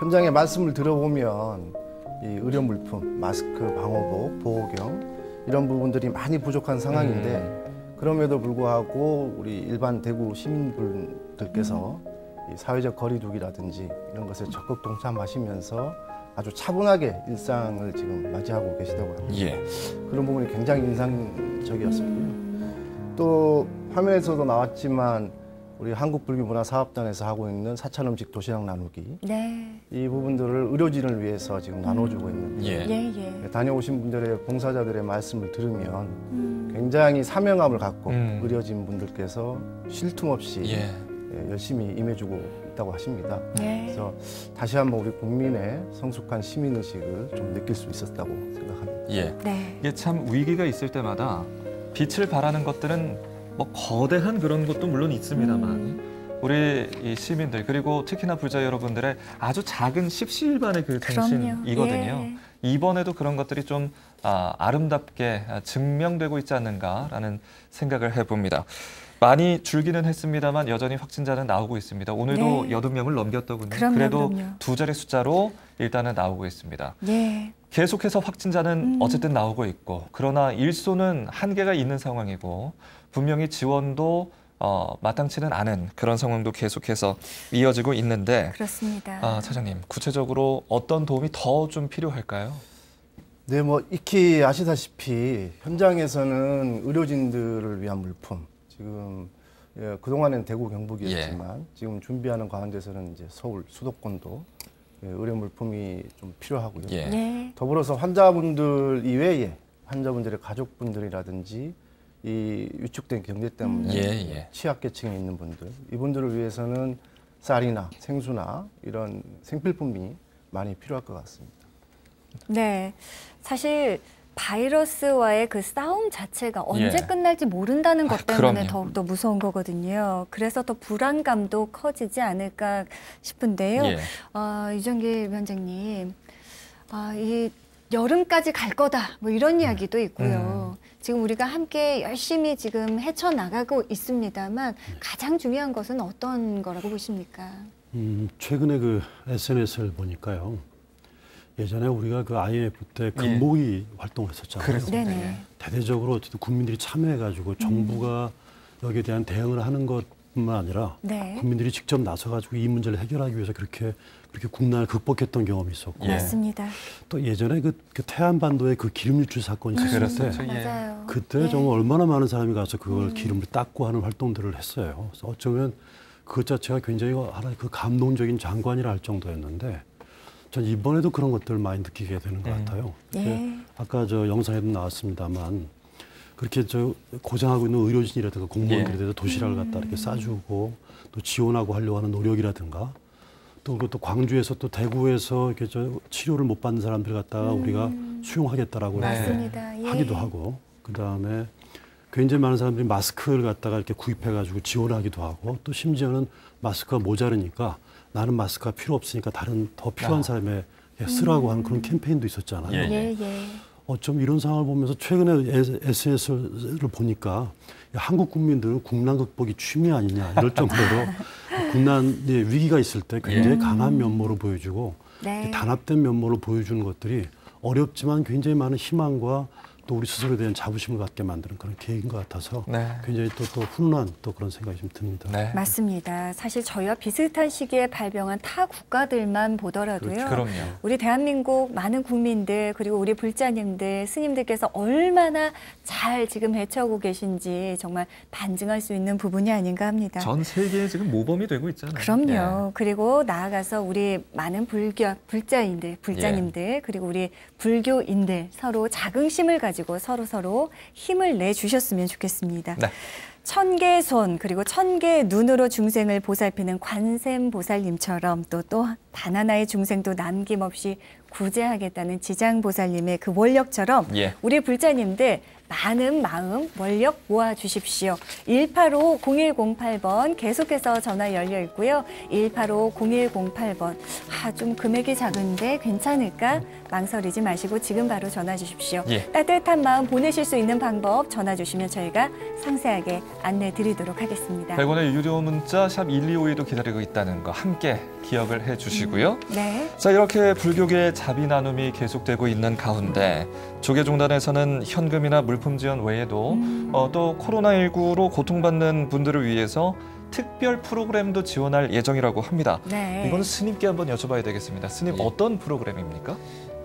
[SPEAKER 11] 현장의 말씀을 들어보면 이 의료 물품, 마스크, 방호복, 보호경 이런 부분들이 많이 부족한 상황인데 그럼에도 불구하고 우리 일반 대구 시민분들께서 이 사회적 거리두기라든지 이런 것에 적극 동참하시면서 아주 차분하게 일상을 지금 맞이하고 계시다고 합니다.
[SPEAKER 1] 예.
[SPEAKER 11] 그런 부분이 굉장히 인상적이었었고요. 또 화면에서도 나왔지만 우리 한국불교문화사업단에서 하고 있는 사찰음식 도시락 나누기
[SPEAKER 2] 네.
[SPEAKER 11] 이 부분들을 의료진을 위해서 지금 나눠주고 있는데 다녀오신 분들의 봉사자들의 말씀을 들으면 굉장히 사명감을 갖고 의료진 분들께서 쉴 틈 없이 열심히 임해주고 있다고 하십니다. 그래서 다시 한번 우리 국민의 성숙한 시민의식을 좀 느낄 수 있었다고 생각합니다.
[SPEAKER 1] 이게 참 위기가 있을 때마다 빛을 발하는 것들은 뭐 거대한 그런 것도 물론 있습니다만 우리 이 시민들 그리고 특히나 불자 여러분들의 아주 작은 십시일반의 그 정신이거든요. 이번에도 그런 것들이 좀 아름답게 증명되고 있지 않는가라는 생각을 해봅니다. 많이 줄기는 했습니다만 여전히 확진자는 나오고 있습니다. 오늘도 80명을 넘겼더군요. 그래도 두 자리 숫자로 일단은 나오고 있습니다. 계속해서 확진자는 어쨌든 나오고 있고 그러나 일소는 한계가 있는 상황이고 분명히 지원도 마땅치는 않은 그런 상황도 계속해서 이어지고 있는데
[SPEAKER 2] 그렇습니다.
[SPEAKER 1] 차장님, 구체적으로 어떤 도움이 더 좀 필요할까요?
[SPEAKER 11] 네, 뭐 익히 아시다시피 현장에서는 의료진들을 위한 물품 지금 그동안에는 대구 경북이었지만 지금 준비하는 가운데서는 이제 서울 수도권도 의료 물품이 좀 필요하고요. 더불어서 환자분들 이외에 환자분들의 가족분들이라든지 이 위축된 경제 때문에 취약계층에 있는 분들 이분들을 위해서는 쌀이나 생수나 이런 생필품이 많이 필요할 것 같습니다.
[SPEAKER 2] 네, 사실 바이러스와의 그 싸움 자체가 언제 끝날지 모른다는 것 때문에 더욱더 무서운 거거든요. 그래서 더 불안감도 커지지 않을까 싶은데요. 이정기 위원장님, 이 여름까지 갈 거다 뭐 이런 이야기도 있고요. 지금 우리가 함께 열심히 지금 헤쳐나가고 있습니다만 가장 중요한 것은 어떤 거라고 보십니까?
[SPEAKER 7] 최근에 그 SNS를 보니까요. 예전에 우리가 그 IMF 때 금모의 활동을 했었잖아요. 대대적으로 어쨌든 국민들이 참여해가지고 정부가 여기에 대한 대응을 하는 것뿐만 아니라 국민들이 직접 나서가지고 이 문제를 해결하기 위해서 그렇게 국난을 극복했던 경험이 있었고.
[SPEAKER 2] 맞습니다.
[SPEAKER 7] 또 예전에 그 태안반도에 그 기름 유출 사건이 있었을 때 그때 정말 얼마나 많은 사람이 가서 그걸 기름을 닦고 하는 활동들을 했어요. 그래서 어쩌면 그것 자체가 굉장히 하나의 그 감동적인 장관이라 할 정도였는데 전 이번에도 그런 것들을 많이 느끼게 되는 것 같아요. 아까 저 영상에도 나왔습니다만 그렇게 저 고생하고 있는 의료진이라든가 공무원들에 대해서 도시락을 갖다 이렇게 싸주고 또 지원하고 하려고 하는 노력이라든가 또 그것도 광주에서 또 대구에서 이렇게 저 치료를 못 받는 사람들 갖다가 우리가 수용하겠다라고 하기도 하고 그 다음에 굉장히 많은 사람들이 마스크를 갖다가 이렇게 구입해가지고 지원하기도 하고 또 심지어는 마스크가 모자르니까 나는 마스크가 필요 없으니까 다른 더 필요한 사람에 쓰라고 하는 그런 캠페인도 있었잖아요. 어쩜 이런 상황을 보면서 최근에 SNS를 보니까 한국 국민들은 국난 극복이 취미 아니냐 이럴 정도로 국난 위기가 있을 때 굉장히 강한 면모로 보여주고 단합된 면모로 보여주는 것들이 어렵지만 굉장히 많은 희망과 또 우리 스스로에 대한 자부심을 갖게 만드는 그런 계기인 것 같아서 굉장히 또 훈훈한 또 그런 생각이 좀 듭니다.
[SPEAKER 2] 맞습니다. 사실 저희와 비슷한 시기에 발병한 타 국가들만 보더라도요. 우리 대한민국 많은 국민들 그리고 우리 불자님들, 스님들께서 얼마나 잘 지금 헤쳐오고 계신지 정말 반증할 수 있는 부분이 아닌가 합니다.
[SPEAKER 1] 전 세계에 지금 모범이 되고 있잖아요.
[SPEAKER 2] 그럼요. 그리고 나아가서 우리 많은 불자님들 그리고 우리 불교인들 서로 자긍심을 가지고 서로 힘을 내주셨으면 좋겠습니다. 1000개의 손 그리고 1000개의 눈으로 중생을 보살피는 관세음보살님처럼 또 단 하나의 중생도 남김없이 구제하겠다는 지장보살님의 그 원력처럼 우리 불자님들 많은 마음, 원력 모아주십시오. 185-0108번 계속해서 전화 열려 있고요. 185-0108번. 좀 금액이 작은데 괜찮을까? 망설이지 마시고 지금 바로 전화 주십시오. 따뜻한 마음 보내실 수 있는 방법 전화 주시면 저희가 상세하게 안내 드리도록 하겠습니다.
[SPEAKER 1] 100원의 유료 문자 샵 1252도 기다리고 있다는 거 함께 기억을 해주시고요.
[SPEAKER 2] 네.
[SPEAKER 1] 자, 이렇게 불교계의 자비 나눔이 계속되고 있는 가운데 조계종단에서는 현금이나 물품 지원 외에도 또 코로나19로 고통받는 분들을 위해서 특별 프로그램도 지원할 예정이라고 합니다.
[SPEAKER 2] 네.
[SPEAKER 1] 이거는 스님께 한번 여쭤봐야 되겠습니다. 스님, 어떤 프로그램입니까?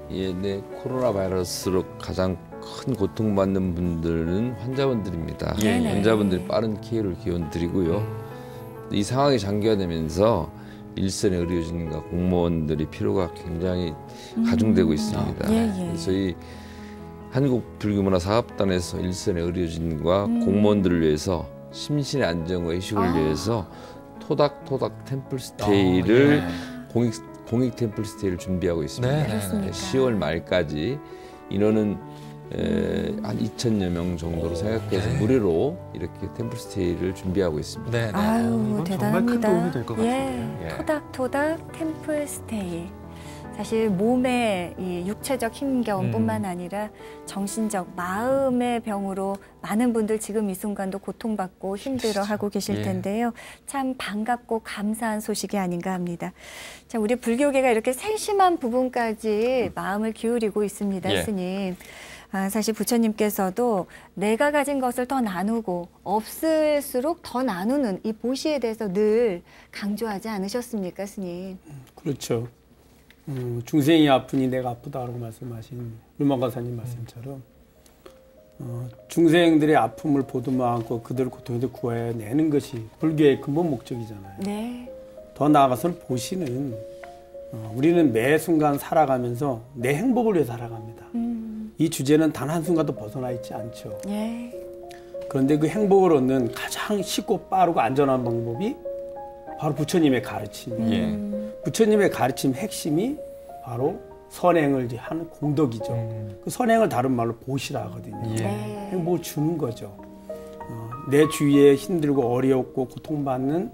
[SPEAKER 3] 네. 코로나 바이러스로 가장 큰 고통받는 분들은 환자분들입니다. 환자분들이 빠른 쾌유를 기원드리고요. 이 상황이 장기화되면서 일선의 의료진과 공무원들이 필요가 굉장히 가중되고 있습니다. 저희 한국불교문화사업단에서 일선의 의료진과 공무원들을 위해서 심신의 안정과 휴식을 위해서 토닥토닥 템플스테이를 공익 템플스테이를 준비하고 있습니다. 10월 말까지 인원은 한 2,000여 명 정도로 생각해서 무료로 이렇게 템플스테이를 준비하고 있습니다.
[SPEAKER 2] 아유, 대단합니다.
[SPEAKER 7] 정말 큰 도움이 될 것 같아요.
[SPEAKER 2] 토닥토닥 템플스테이. 사실 몸의 이 육체적 힘겨움뿐만 아니라 정신적 마음의 병으로 많은 분들 지금 이 순간도 고통받고 힘들어하고 계실 텐데요. 참 반갑고 감사한 소식이 아닌가 합니다. 자, 우리 불교계가 이렇게 세심한 부분까지 마음을 기울이고 있습니다, 스님. 사실 부처님께서도 내가 가진 것을 더 나누고 없을수록 더 나누는 이 보시에 대해서 늘 강조하지 않으셨습니까, 스님?
[SPEAKER 4] 그렇죠. 중생이 아프니 내가 아프다라고 말씀하신 물망가사님 말씀처럼 중생들의 아픔을 보듬어 안고 그들을 고통에서 구해내는 것이 불교의 근본 목적이잖아요.
[SPEAKER 2] 네.
[SPEAKER 4] 더 나아가서는 보시는 우리는 매 순간 살아가면서 내 행복을 위해 살아갑니다. 이 주제는 단 한순간도 벗어나 있지 않죠. 그런데 그 행복을 얻는 가장 쉽고 빠르고 안전한 방법이 바로 부처님의 가르침이에요. 부처님의 가르침 핵심이 바로 선행을 하는 공덕이죠. 그 선행을 다른 말로 보시라 하거든요. 행복을 주는 거죠. 내 주위에 힘들고 어렵고 고통받는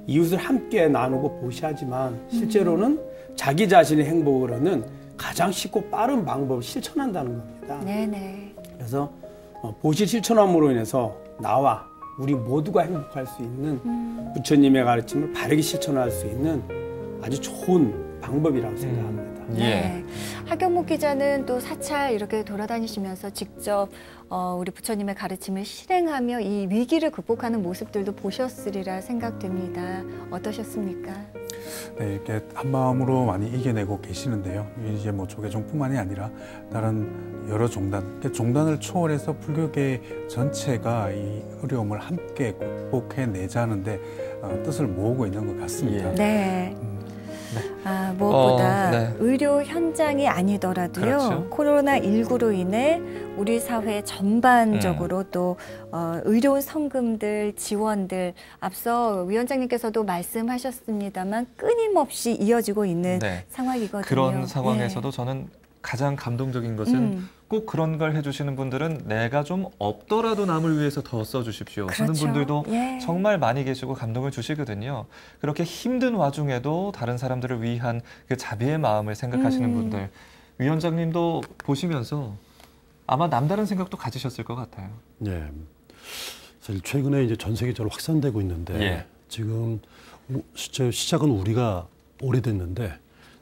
[SPEAKER 4] 이웃을 함께 나누고 보시하지만 실제로는 자기 자신의 행복을 얻는 가장 쉽고 빠른 방법을 실천한다는 겁니다. 그래서 보시 실천함으로 인해서 나와 우리 모두가 행복할 수 있는 부처님의 가르침을 바르게 실천할 수 있는 아주 좋은 방법이라고 생각합니다.
[SPEAKER 2] 하경목 기자는 또 사찰 이렇게 돌아다니시면서 직접 우리 부처님의 가르침을 실행하며 이 위기를 극복하는 모습들도 보셨으리라 생각됩니다. 어떠셨습니까?
[SPEAKER 5] 네, 이렇게 한 마음으로 많이 이겨내고 계시는데요. 이제 뭐 조계종뿐만이 아니라 다른 여러 종단을 초월해서 불교계 전체가 이 어려움을 함께 극복해내자는데 뜻을 모으고 있는 것 같습니다.
[SPEAKER 2] 무엇보다 의료 현장이 아니더라도요. 코로나19로 인해 우리 사회 전반적으로 또 의료원 성금들, 지원들 앞서 위원장님께서도 말씀하셨습니다만 끊임없이 이어지고 있는 상황이거든요.
[SPEAKER 1] 그런 상황에서도 저는 가장 감동적인 것은 꼭 그런 걸 해주시는 분들은 내가 좀 없더라도 남을 위해서 더 써주십시오 하는 분들도 정말 많이 계시고 감동을 주시거든요. 그렇게 힘든 와중에도 다른 사람들을 위한 그 자비의 마음을 생각하시는 분들, 위원장님도 보시면서 아마 남다른 생각도 가지셨을 것 같아요.
[SPEAKER 7] 네, 사실 최근에 이제 전 세계적으로 확산되고 있는데 지금 시작은 우리가 오래됐는데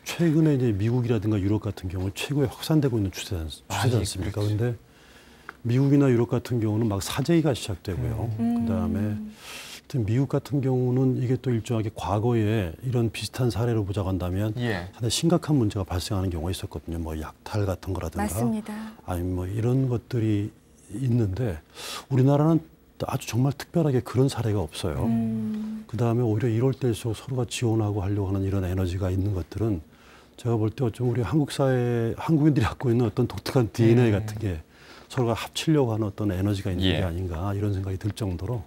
[SPEAKER 7] 최근에 이제 미국이라든가 유럽 같은 경우는 최고의 확산되고 있는 추세지 않습니까? 그런데 미국이나 유럽 같은 경우는 막 사재기가 시작되고요. 그다음에 미국 같은 경우는 이게 또 일정하게 과거에 이런 비슷한 사례로 보자고 한다면 상당히 심각한 문제가 발생하는 경우가 있었거든요. 뭐 약탈 같은 거라든가 아니면 뭐 이런 것들이 있는데 우리나라는 아주 정말 특별하게 그런 사례가 없어요. 그다음에 오히려 이럴 때일수록 서로가 지원하고 하려고 하는 이런 에너지가 있는 것들은 제가 볼 때 어쩜 우리 한국 사회, 한국인들이 갖고 있는 어떤 독특한 DNA 같은 게 서로가 합치려고 하는 어떤 에너지가 있는 게 아닌가 이런 생각이 들 정도로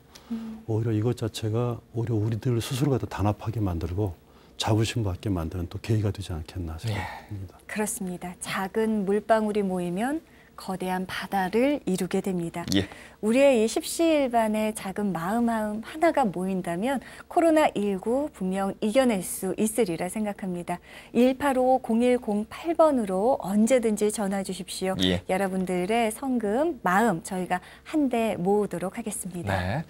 [SPEAKER 7] 오히려 이것 자체가 오히려 우리들 스스로가 더 단합하게 만들고 자부심 갖게 만드는 또 계기가 되지 않겠나 생각합니다.
[SPEAKER 2] 그렇습니다. 작은 물방울이 모이면 거대한 바다를 이루게 됩니다. 우리의 이 십시일반의 작은 마음 하나가 모인다면 코로나19 분명 이겨낼 수 있으리라 생각합니다. 185-0108번으로 언제든지 전화 주십시오. 여러분들의 성금, 마음 저희가 한데 모으도록 하겠습니다.
[SPEAKER 1] 네.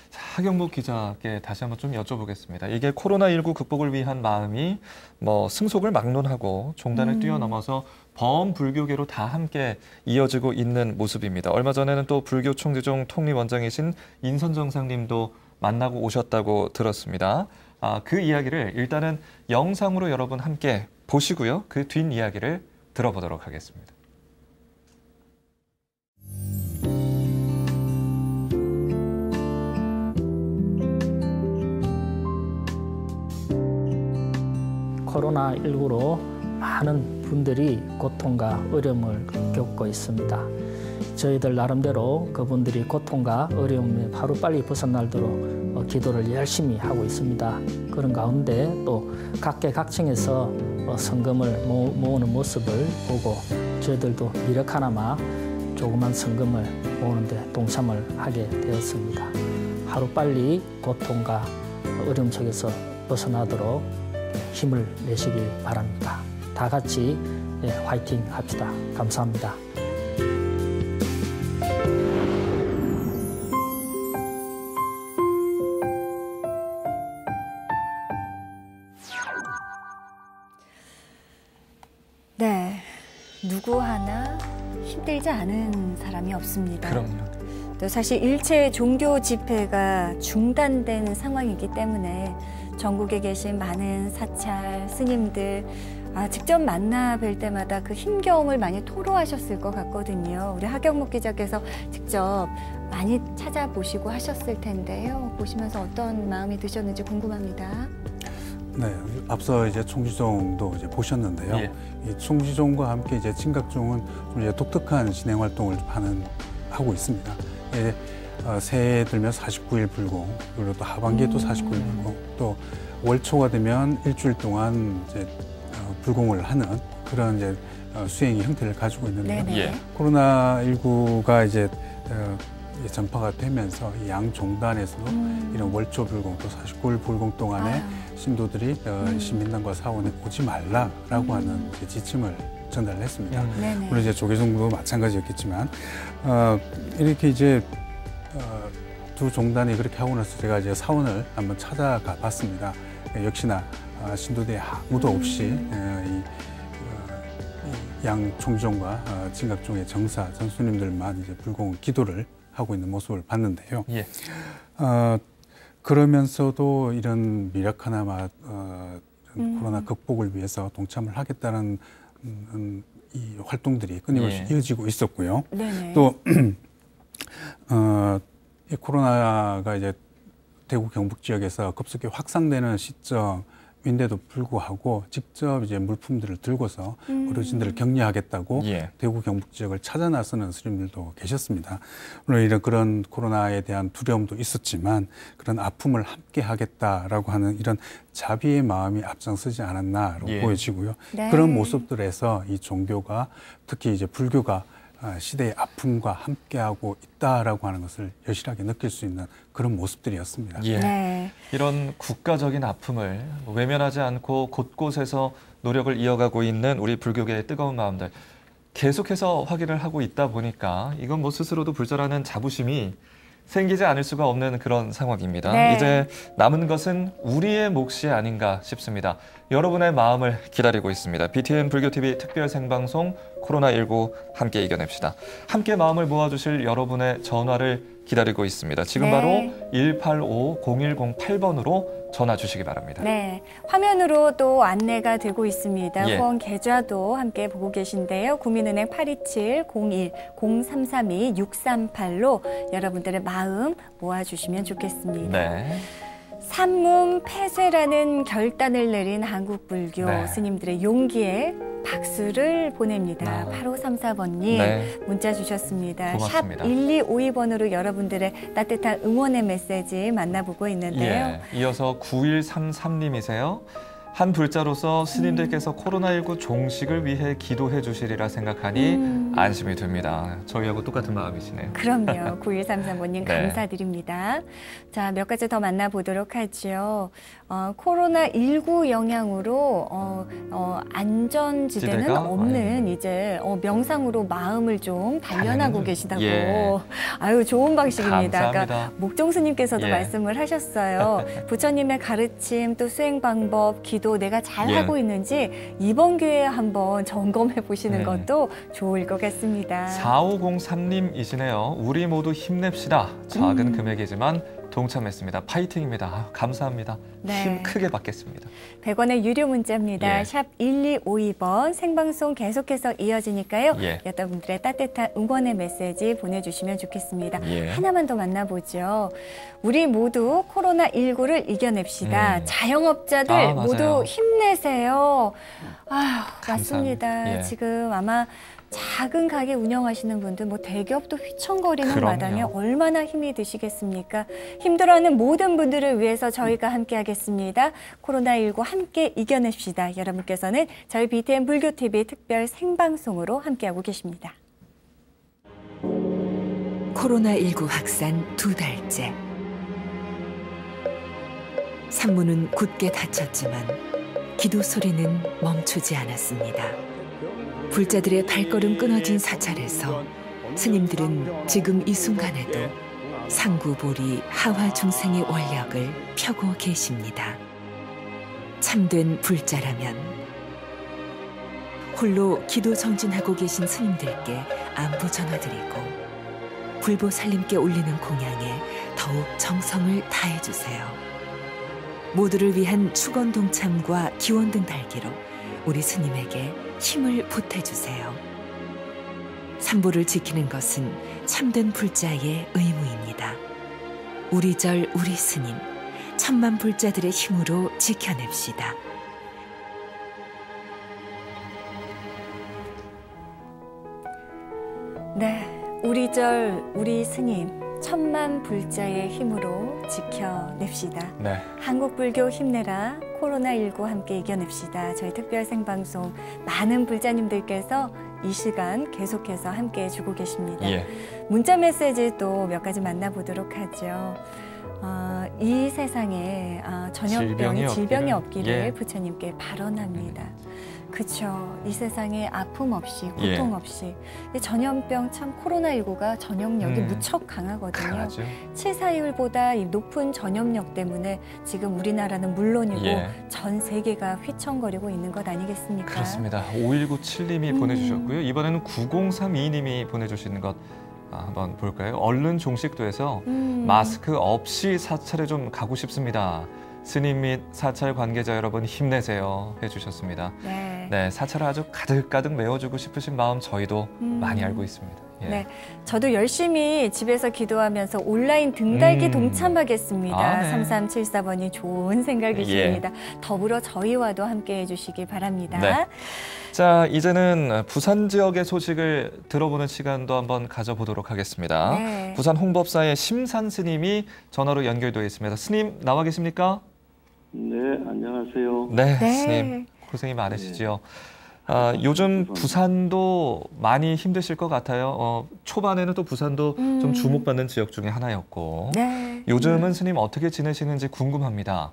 [SPEAKER 1] 자, 하경복 기자께 다시 한번 좀 여쭤보겠습니다. 이게 코로나19 극복을 위한 마음이 뭐 승속을 막론하고 종단을 뛰어넘어서 범불교계로 다 함께 이어지고 있는 모습입니다. 얼마 전에는 또 불교 총지종 통리원장이신 인선정상님도 만나고 오셨다고 들었습니다. 그 이야기를 일단은 영상으로 여러분 함께 보시고요. 그 뒷이야기를 들어보도록 하겠습니다.
[SPEAKER 12] 코로나19로 많은 분들이 고통과 어려움을 겪고 있습니다. 저희들 나름대로 그분들이 고통과 어려움에 하루빨리 벗어나도록 기도를 열심히 하고 있습니다. 그런 가운데 또 각계각층에서 성금을 모으는 모습을 보고 저희들도 미력 하나마 조그만 성금을 모으는 데 동참을 하게 되었습니다. 하루빨리 고통과 어려움 속에서 벗어나도록 힘을 내시길 바랍니다. 다 같이 화이팅 합시다. 감사합니다.
[SPEAKER 2] 네, 누구 하나 힘들지 않은 사람이 없습니다.
[SPEAKER 1] 그럼요.
[SPEAKER 2] 또 사실 일체 종교 집회가 중단된 상황이기 때문에 전국에 계신 많은 사찰, 스님들 직접 만나 뵐 때마다 그 힘겨움을 많이 토로하셨을 것 같거든요. 우리 하경목 기자께서 직접 많이 찾아보시고 하셨을 텐데요. 보시면서 어떤 마음이 드셨는지 궁금합니다.
[SPEAKER 5] 네, 앞서 이제 총지종도 이제 보셨는데요. 이 총지종과 함께 이제 진각종은 좀 이제 독특한 진행 활동을 하고 있습니다. 새해 들면 49일 불공, 그리고 또 하반기에 또 49일 불공, 또 월초가 되면 일주일 동안 이제 불공을 하는 그런 이제 수행의 형태를 가지고 있는데요. 코로나19가 이제 전파가 되면서 이 양 종단에서도 이런 월초 불공 또 49일 불공 동안에 신도들이 시민단과 사원에 오지 말라라고 하는 지침을 전달했습니다. 물론 이제 조계종도 마찬가지였겠지만 이렇게 이제 두 종단이 그렇게 하고 나서 제가 이제 사원을 한번 찾아가 봤습니다. 역시나 신도들이 아무도 없이 양 총종과 진각종의 정사 전수님들만 이제 불공 기도를 하고 있는 모습을 봤는데요. 그러면서도 이런 미력 하나마 코로나 극복을 위해서 동참을 하겠다는 이 활동들이 끊임없이 이어지고 있었고요. 또 이 코로나가 이제 대구 경북 지역에서 급속히 확산되는 시점인데도 불구하고 직접 이제 물품들을 들고서 어르신들을 격려하겠다고 대구 경북 지역을 찾아 나서는 스님들도 계셨습니다. 물론 이런 그런 코로나에 대한 두려움도 있었지만 그런 아픔을 함께 하겠다라고 하는 이런 자비의 마음이 앞장서지 않았나로 보여지고요. 그런 모습들에서 이 종교가 특히 이제 불교가 시대의 아픔과 함께하고 있다라고 하는 것을 여실하게 느낄 수 있는 그런 모습들이었습니다.
[SPEAKER 1] 이런 국가적인 아픔을 외면하지 않고 곳곳에서 노력을 이어가고 있는 우리 불교계의 뜨거운 마음들 계속해서 확인을 하고 있다 보니까 이건 뭐 스스로도 불절하는 자부심이 생기지 않을 수가 없는 그런 상황입니다. 이제 남은 것은 우리의 몫이 아닌가 싶습니다. 여러분의 마음을 기다리고 있습니다. BTN 불교TV 특별 생방송 코로나19 함께 이겨냅시다. 함께 마음을 모아주실 여러분의 전화를 기다리고 있습니다. 지금 바로 185-0108번으로 전화 주시기 바랍니다.
[SPEAKER 2] 화면으로 또 안내가 되고 있습니다. 후원 계좌도 함께 보고 계신데요. 국민은행 827-01-0332-638로 여러분들의 마음 모아주시면 좋겠습니다. 산문 폐쇄라는 결단을 내린 한국 불교
[SPEAKER 1] 네.
[SPEAKER 2] 스님들의 용기에 박수를 보냅니다. 8534번님
[SPEAKER 1] 네.
[SPEAKER 2] 문자 주셨습니다.
[SPEAKER 1] 고맙습니다.
[SPEAKER 2] 샵 1252번으로 여러분들의 따뜻한 응원의 메시지 만나보고 있는데요.
[SPEAKER 1] 예, 이어서 9133님이세요. 한 불자로서 스님들께서 코로나19 종식을 위해 기도해 주시리라 생각하니 안심이 됩니다. 저희하고 똑같은 마음이시네요.
[SPEAKER 2] 그럼요. 9133번님
[SPEAKER 1] 네.
[SPEAKER 2] 감사드립니다. 자, 몇 가지 더 만나보도록 하죠. 코로나19 영향으로 안전지대는
[SPEAKER 1] 지대가?
[SPEAKER 2] 없는 이제 명상으로 마음을 좀 단련하고
[SPEAKER 1] 당연히.
[SPEAKER 2] 계시다고.
[SPEAKER 1] 예.
[SPEAKER 2] 아유, 좋은 방식입니다.
[SPEAKER 1] 감사합니다.
[SPEAKER 2] 목종 스님께서도
[SPEAKER 1] 예.
[SPEAKER 2] 말씀을 하셨어요. 부처님의 가르침, 또 수행 방법, 기도 내가 잘
[SPEAKER 1] 예.
[SPEAKER 2] 하고 있는지 이번 기회에 한번 점검해 보시는
[SPEAKER 1] 네.
[SPEAKER 2] 것도 좋을 것 같습니다.
[SPEAKER 1] 4503님이시네요. 우리 모두 힘냅시다. 작은 금액이지만 동참했습니다. 파이팅입니다. 아유, 감사합니다.
[SPEAKER 2] 네.
[SPEAKER 1] 힘 크게 받겠습니다.
[SPEAKER 2] 100원의 유료 문자입니다.
[SPEAKER 1] 예.
[SPEAKER 2] 샵 1252번 생방송 계속해서 이어지니까요.
[SPEAKER 1] 예.
[SPEAKER 2] 여러분들의 따뜻한 응원의 메시지 보내주시면 좋겠습니다.
[SPEAKER 1] 예.
[SPEAKER 2] 하나만 더 만나보죠. 우리 모두 코로나19를 이겨냅시다. 자영업자들
[SPEAKER 1] 맞아요.
[SPEAKER 2] 모두 힘내세요. 아유, 맞습니다.
[SPEAKER 1] 감사합니다. 예.
[SPEAKER 2] 지금 아마 작은 가게 운영하시는 분들, 뭐 대기업도 휘청거리는
[SPEAKER 1] 그럼요.
[SPEAKER 2] 마당에 얼마나 힘이 드시겠습니까? 힘들어하는 모든 분들을 위해서 저희가 함께하겠습니다. 코로나19 함께 이겨냅시다. 여러분께서는 저희 BTN 불교TV 특별 생방송으로 함께하고 계십니다.
[SPEAKER 13] 코로나19 확산 2달째. 산문은 굳게 닫혔지만 기도 소리는 멈추지 않았습니다. 불자들의 발걸음 끊어진 사찰에서 스님들은 지금 이 순간에도 상구보리 하화 중생의 원력을 펴고 계십니다. 참된 불자라면 홀로 기도 정진하고 계신 스님들께 안부 전화드리고 불보살님께 올리는 공양에 더욱 정성을 다해주세요. 모두를 위한 축원 동참과 기원 등 달기로 우리 스님에게 힘을 보태주세요. 삼보를 지키는 것은 참된 불자의 의무입니다. 우리 절 우리 스님, 천만 불자들의 힘으로 지켜냅시다.
[SPEAKER 2] 네, 우리 절 우리 스님, 천만 불자의 힘으로 지켜냅시다.
[SPEAKER 1] 네.
[SPEAKER 2] 한국불교 힘내라, 코로나19 함께 이겨냅시다. 저희 특별 생방송 많은 불자님들께서 이 시간 계속해서 함께 해주고 계십니다.
[SPEAKER 1] 예.
[SPEAKER 2] 문자 메시지 또 몇 가지 만나보도록 하죠. 이 세상에 전염병이 질병이 없기를
[SPEAKER 1] 예.
[SPEAKER 2] 부처님께 발언합니다. 그렇죠. 이 세상에 아픔 없이 고통
[SPEAKER 1] 예.
[SPEAKER 2] 없이 전염병 참 코로나19가 전염력이 무척 강하거든요.
[SPEAKER 1] 강하죠.
[SPEAKER 2] 741보다 이 높은 전염력 때문에 지금 우리나라는 물론이고
[SPEAKER 1] 예.
[SPEAKER 2] 전 세계가 휘청거리고 있는 것 아니겠습니까?
[SPEAKER 1] 그렇습니다. 5197님이 보내주셨고요. 이번에는 9032님이 보내주시는 것 한번 볼까요? 얼른 종식도에서 마스크 없이 사찰에 좀 가고 싶습니다. 스님 및 사찰 관계자 여러분 힘내세요 해주셨습니다.
[SPEAKER 2] 네.
[SPEAKER 1] 네, 사찰을 아주 가득가득 메워주고 싶으신 마음 저희도 많이 알고 있습니다. 예.
[SPEAKER 2] 네, 저도 열심히 집에서 기도하면서 온라인 등달기 동참하겠습니다.
[SPEAKER 1] 네.
[SPEAKER 2] 3374번이 좋은 생각이십니다. 더불어 저희와도 함께해 주시기 바랍니다.
[SPEAKER 1] 네. 자, 이제는 부산 지역의 소식을 들어보는 시간도 한번 가져보도록 하겠습니다.
[SPEAKER 2] 네.
[SPEAKER 1] 부산 홍법사의 심산 스님이 전화로 연결되어 있습니다. 스님 나와 계십니까?
[SPEAKER 14] 네, 안녕하세요.
[SPEAKER 1] 네,
[SPEAKER 2] 네.
[SPEAKER 1] 스님 고생이 많으시죠. 요즘 부산도 많이 힘드실 것 같아요. 초반에는 또 부산도 좀 주목받는 지역 중에 하나였고
[SPEAKER 2] 네.
[SPEAKER 1] 요즘은 스님 어떻게 지내시는지 궁금합니다.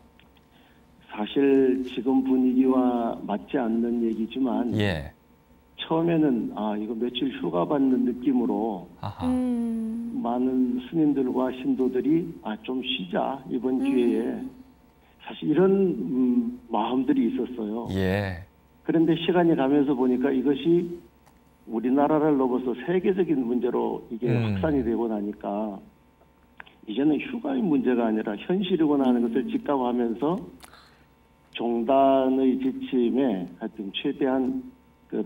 [SPEAKER 14] 사실 지금 분위기와 맞지 않는 얘기지만
[SPEAKER 1] 예.
[SPEAKER 14] 처음에는 이거 며칠 휴가 받는 느낌으로 많은 스님들과 신도들이 좀 쉬자 이번 기회에 사실 이런 마음들이 있었어요.
[SPEAKER 1] 예.
[SPEAKER 14] 그런데 시간이 가면서 보니까 이것이 우리나라를 넘어서 세계적인 문제로 이게 확산이 되고 나니까 이제는 휴가의 문제가 아니라 현실이구나 하는 것을 직감하면서 종단의 지침에 하여튼 최대한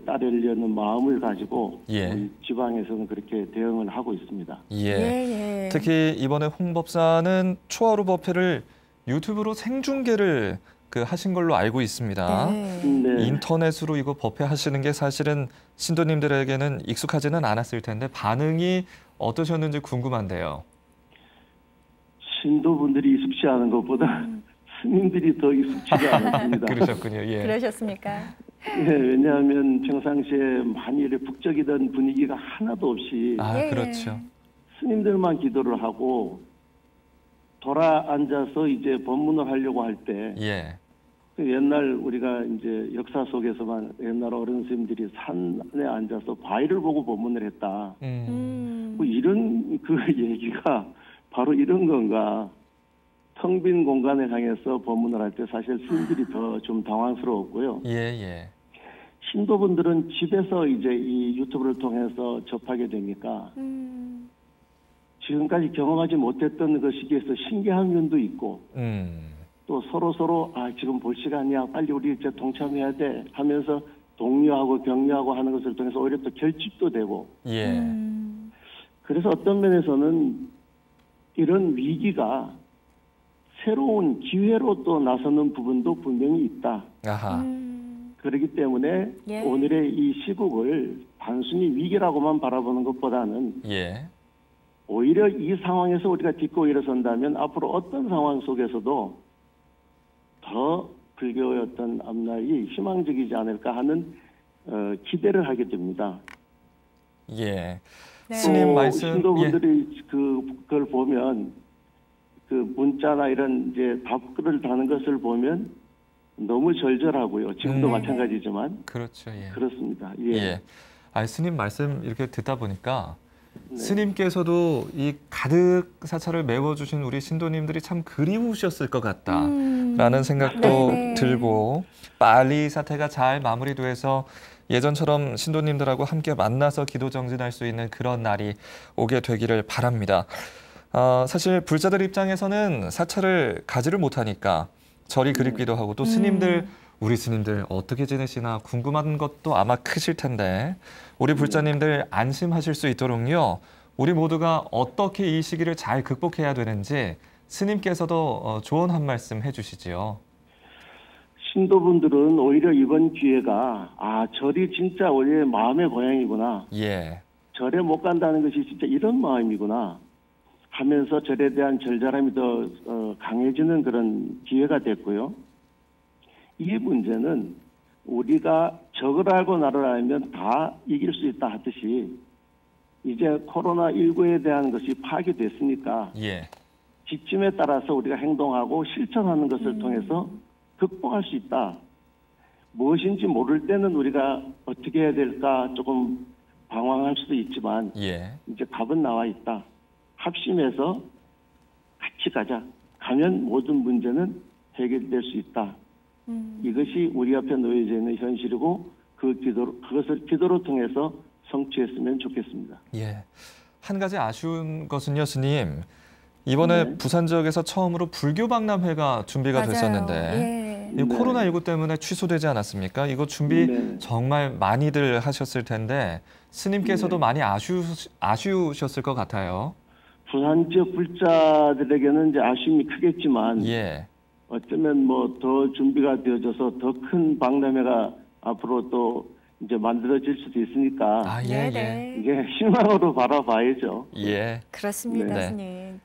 [SPEAKER 14] 따르려는 마음을 가지고
[SPEAKER 1] 예.
[SPEAKER 14] 지방에서는 그렇게 대응을 하고 있습니다.
[SPEAKER 1] 예. 특히 이번에 홍법사는 초하루 법회를 유튜브로 생중계를 하신 걸로 알고 있습니다.
[SPEAKER 14] 네.
[SPEAKER 1] 인터넷으로 이거 법회하시는 게 사실은 신도님들에게는 익숙하지는 않았을 텐데 반응이 어떠셨는지 궁금한데요.
[SPEAKER 14] 신도분들이 익숙치 않은 것보다 스님들이 더 익숙치가 않았습니다.
[SPEAKER 1] 그러셨군요. 예.
[SPEAKER 2] 그러셨습니까?
[SPEAKER 14] 네, 왜냐하면 평상시에 많이 이렇게 북적이던 분위기가 하나도 없이
[SPEAKER 1] 그렇죠.
[SPEAKER 14] 스님들만 기도를 하고 돌아 앉아서 이제 법문을 하려고 할 때 옛날 우리가 이제 역사 속에서만 옛날 어른 스님들이 산에 앉아서 바위를 보고 법문을 했다. 뭐 이런 얘기가 바로 이런 건가. 텅 빈 공간을 향해서 법문을 할 때 사실 스님들이 더 좀 당황스러웠고요. 신도분들은 집에서 이제 이 유튜브를 통해서 접하게 되니까 지금까지 경험하지 못했던 그 시기에서 신기한 면도 있고 또 서로 지금 볼 시간이야 빨리 우리 이제 동참해야 돼 하면서 독려하고 격려하고 하는 것을 통해서 오히려 또 결집도 되고 그래서 어떤 면에서는 이런 위기가 새로운 기회로 또 나서는 부분도 분명히 있다. 그렇기 때문에 오늘의 이 시국을 단순히 위기라고만 바라보는 것보다는 오히려 이 상황에서 우리가 딛고 일어선다면 앞으로 어떤 상황 속에서도 더 불교의 어떤 앞날이 희망적이지 않을까 하는 기대를 하게 됩니다.
[SPEAKER 1] 스님 말씀
[SPEAKER 14] 신도분들이 그걸 보면 그 문자나 이런 이제 답글을 다는 것을 보면 너무 절절하고요. 지금도 마찬가지지만
[SPEAKER 1] 그렇죠.
[SPEAKER 14] 그렇습니다.
[SPEAKER 1] 스님 말씀 이렇게 듣다 보니까 스님께서도 이 가득 사찰을 메워주신 우리 신도님들이 참 그리우셨을 것 같다라는 생각도 들고 빨리 사태가 잘 마무리돼서 예전처럼 신도님들하고 함께 만나서 기도 정진할 수 있는 그런 날이 오게 되기를 바랍니다. 사실 불자들 입장에서는 사찰을 가지를 못하니까 절이 그립기도 하고 또 스님들 우리 스님들 어떻게 지내시나 궁금한 것도 아마 크실 텐데 우리 불자님들 안심하실 수 있도록요. 우리 모두가 어떻게 이 시기를 잘 극복해야 되는지 스님께서도 조언 한 말씀 해주시지요.
[SPEAKER 14] 신도분들은 오히려 이번 기회가 절이 진짜 우리의 마음의 고향이구나. 절에 못 간다는 것이 진짜 이런 마음이구나 하면서 절에 대한 절절함이 더 강해지는 그런 기회가 됐고요. 이 문제는 우리가 적을 알고 나를 알면 다 이길 수 있다 하듯이 이제 코로나19에 대한 것이 파악됐으니까 지침에 따라서 우리가 행동하고 실천하는 것을 통해서 극복할 수 있다. 무엇인지 모를 때는 우리가 어떻게 해야 될까 조금 방황할 수도 있지만 이제 답은 나와 있다. 합심해서 같이 가자. 가면 모든 문제는 해결될 수 있다. 이것이 우리 앞에 놓여져 있는 현실이고 그것을 기도로 통해서 성취했으면 좋겠습니다.
[SPEAKER 1] 한 가지 아쉬운 것은요, 스님. 이번에 부산 지역에서 처음으로 불교 박람회가 준비가 됐었는데 이 코로나19 때문에 취소되지 않았습니까? 이거 준비 정말 많이들 하셨을 텐데 스님께서도 많이 아쉬우셨을 것 같아요.
[SPEAKER 14] 부산 지역 불자들에게는 이제 아쉬움이 크겠지만 어쩌면 뭐 더 준비가 되어져서 더 큰 박람회가 앞으로 또 이제 만들어질 수도 있으니까 이게 희망으로 바라봐야죠.
[SPEAKER 2] 그렇습니다, 스님.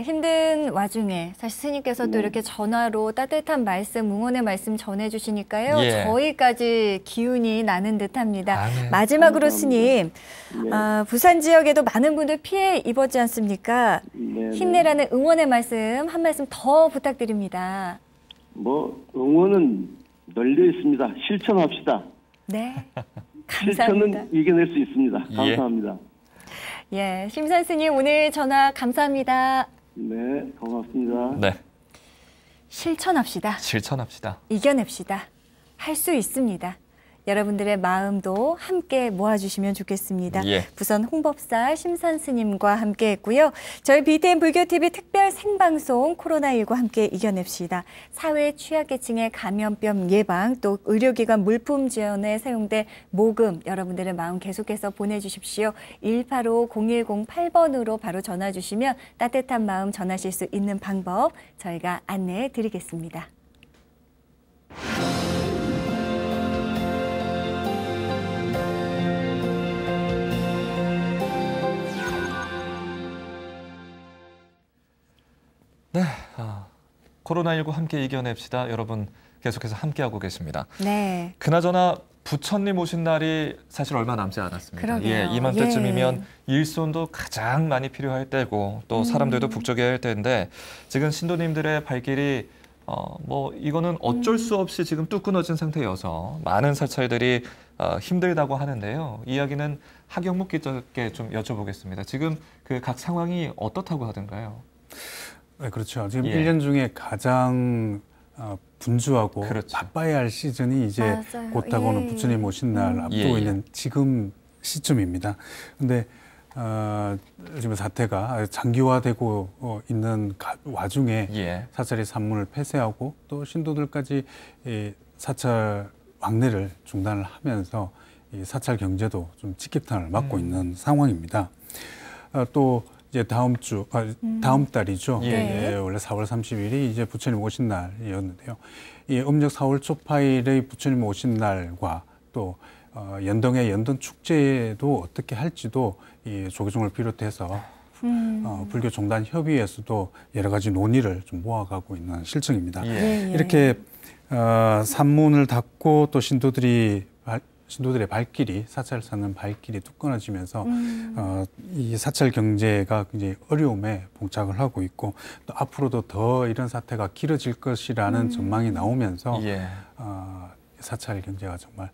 [SPEAKER 2] 힘든 와중에 사실 스님께서도 이렇게 전화로 따뜻한 말씀, 응원의 말씀 전해주시니까요. 저희까지 기운이 나는 듯합니다. 마지막으로 스님, 부산 지역에도 많은 분들 피해 입었지 않습니까? 힘내라는 응원의 말씀 한 말씀 더 부탁드립니다.
[SPEAKER 14] 뭐 응원은 널려 있습니다. 실천합시다.
[SPEAKER 2] 감사합니다.
[SPEAKER 14] 실천은 이겨낼 수 있습니다. 감사합니다.
[SPEAKER 2] 심산 스님 오늘 전화 감사합니다.
[SPEAKER 14] 네, 고맙습니다.
[SPEAKER 2] 실천합시다.
[SPEAKER 1] 실천합시다.
[SPEAKER 2] 이겨냅시다. 할 수 있습니다. 여러분들의 마음도 함께 모아주시면 좋겠습니다. 예. 부선 홍법사 심산스님과 함께 했고요. 저희 BTN 불교TV 특별 생방송 코로나19 함께 이겨냅시다. 사회 취약계층의 감염병 예방 또 의료기관 물품 지원에 사용될 모금 여러분들의 마음 계속해서 보내주십시오. 185-0108번으로 바로 전화 주시면 따뜻한 마음 전하실 수 있는 방법 저희가 안내해 드리겠습니다.
[SPEAKER 1] 네, 코로나19 함께 이겨냅시다. 여러분 계속해서 함께하고 계십니다. 네. 그나저나 부처님 오신 날이 사실 얼마 남지 않았습니다.
[SPEAKER 2] 그러게요.
[SPEAKER 1] 예, 이맘때쯤이면 일손도 가장 많이 필요할 때고 또 사람들도 북적여야 할 때인데 지금 신도님들의 발길이 이거는 어쩔 수 없이 지금 뚝 끊어진 상태여서 많은 사찰들이 힘들다고 하는데요. 이야기는 하경묵 기자께 좀 여쭤보겠습니다. 지금 그 각 상황이 어떻다고 하던가요?
[SPEAKER 5] 네, 그렇죠. 지금 1년 중에 가장 분주하고 그렇죠. 바빠야 할 시즌이 이제 곧 다가오는 부처님 오신 날 앞두고 있는 지금 시점입니다. 근데 지금 사태가 장기화되고 있는 와중에 사찰이 산문을 폐쇄하고 또 신도들까지 이 사찰 왕래를 중단을 하면서 이 사찰 경제도 좀 직격탄을 맞고 있는 상황입니다. 또 이제 다음 달이죠. 원래 4월 30일이 이제 부처님 오신 날이었는데요. 이 음력 4월 초파일의 부처님 오신 날과 또 연동의 연돈 축제도 어떻게 할지도 이 조계종을 비롯해서 불교 종단 협의회에서도 여러 가지 논의를 좀 모아가고 있는 실정입니다. 이렇게 산문을 닫고 또 신도들의 발길이 사찰을 찾는 발길이 뚝 끊어지면서 이 사찰 경제가 굉장히 어려움에 봉착을 하고 있고 또 앞으로도 더 이런 사태가 길어질 것이라는 전망이 나오면서 사찰 경제가 정말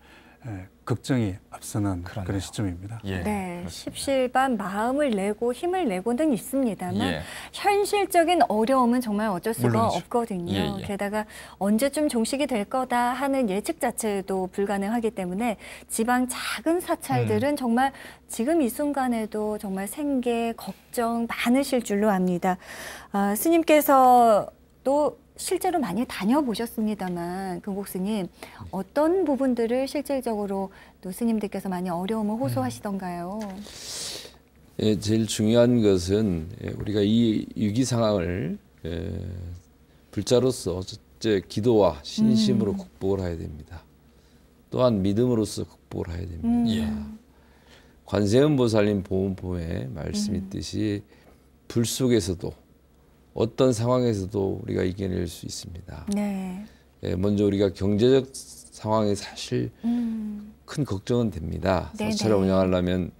[SPEAKER 5] 걱정이 앞서는 그런 시점입니다.
[SPEAKER 2] 네, 십실반 마음을 내고 힘을 내고는 있습니다만 현실적인 어려움은 정말 어쩔 수가 물론이죠. 없거든요. 게다가 언제쯤 종식이 될 거다 하는 예측 자체도 불가능하기 때문에 지방 작은 사찰들은 정말 지금 이 순간에도 정말 생계, 걱정 많으실 줄로 압니다. 스님께서 또 실제로 많이 다녀보셨습니다만 금곡 스님 어떤 부분들을 실질적으로 또 스님들께서 많이 어려움을 호소하시던가요?
[SPEAKER 3] 제일 중요한 것은 우리가 이 위기 상황을 불자로서 어째 기도와 신심으로 극복을 해야 됩니다. 또한 믿음으로서 극복을 해야 됩니다. 관세음보살님 보문법에 말씀 있듯이 불 속에서도 어떤 상황에서도 우리가 이겨낼 수 있습니다. 먼저 우리가 경제적 상황이 사실 큰 걱정은 됩니다. 사찰을 운영하려면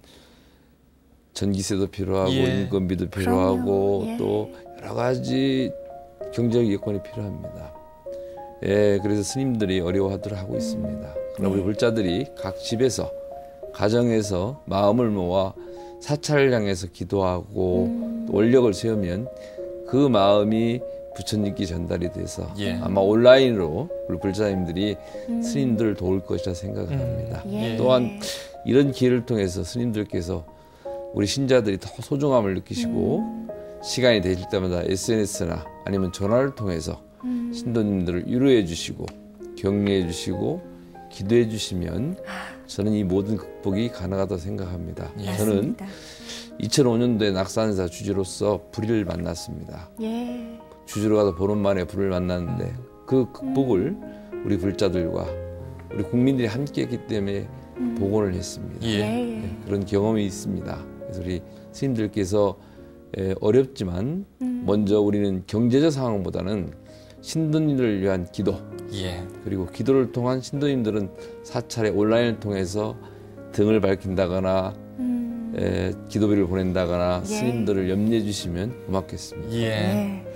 [SPEAKER 3] 전기세도 필요하고 인건비도 필요하고 또 여러 가지 경제적 여건이 필요합니다. 그래서 스님들이 어려워하도록 하고 있습니다. 그러나 우리 불자들이 각 집에서 가정에서 마음을 모아 사찰을 향해서 기도하고 원력을 세우면 그 마음이 부처님께 전달이 돼서 아마 온라인으로 우리 불자님들이 스님들을 도울 것이라 생각을 합니다. 또한 이런 기회를 통해서 스님들께서 우리 신자들이 더 소중함을 느끼시고 시간이 되실 때마다 SNS나 아니면 전화를 통해서 신도님들을 위로해 주시고 격려해 주시고 기도해 주시면 저는 이 모든 극복이 가능하다고 생각합니다. 저는 2005년도에 낙산사 주지로서 불의를 만났습니다. 주지로 가서 보름 만에 불을 만났는데 그 극복을 우리 불자들과 우리 국민들이 함께 했기 때문에 복원을 했습니다. 그런 경험이 있습니다. 그래서 우리 스님들께서 어렵지만 먼저 우리는 경제적 상황보다는 신도님들을 위한 기도 그리고 기도를 통한 신도님들은 사찰의 온라인을 통해서 등을 밝힌다거나 기도비를 보낸다거나 스님들을 염려해 주시면 고맙겠습니다.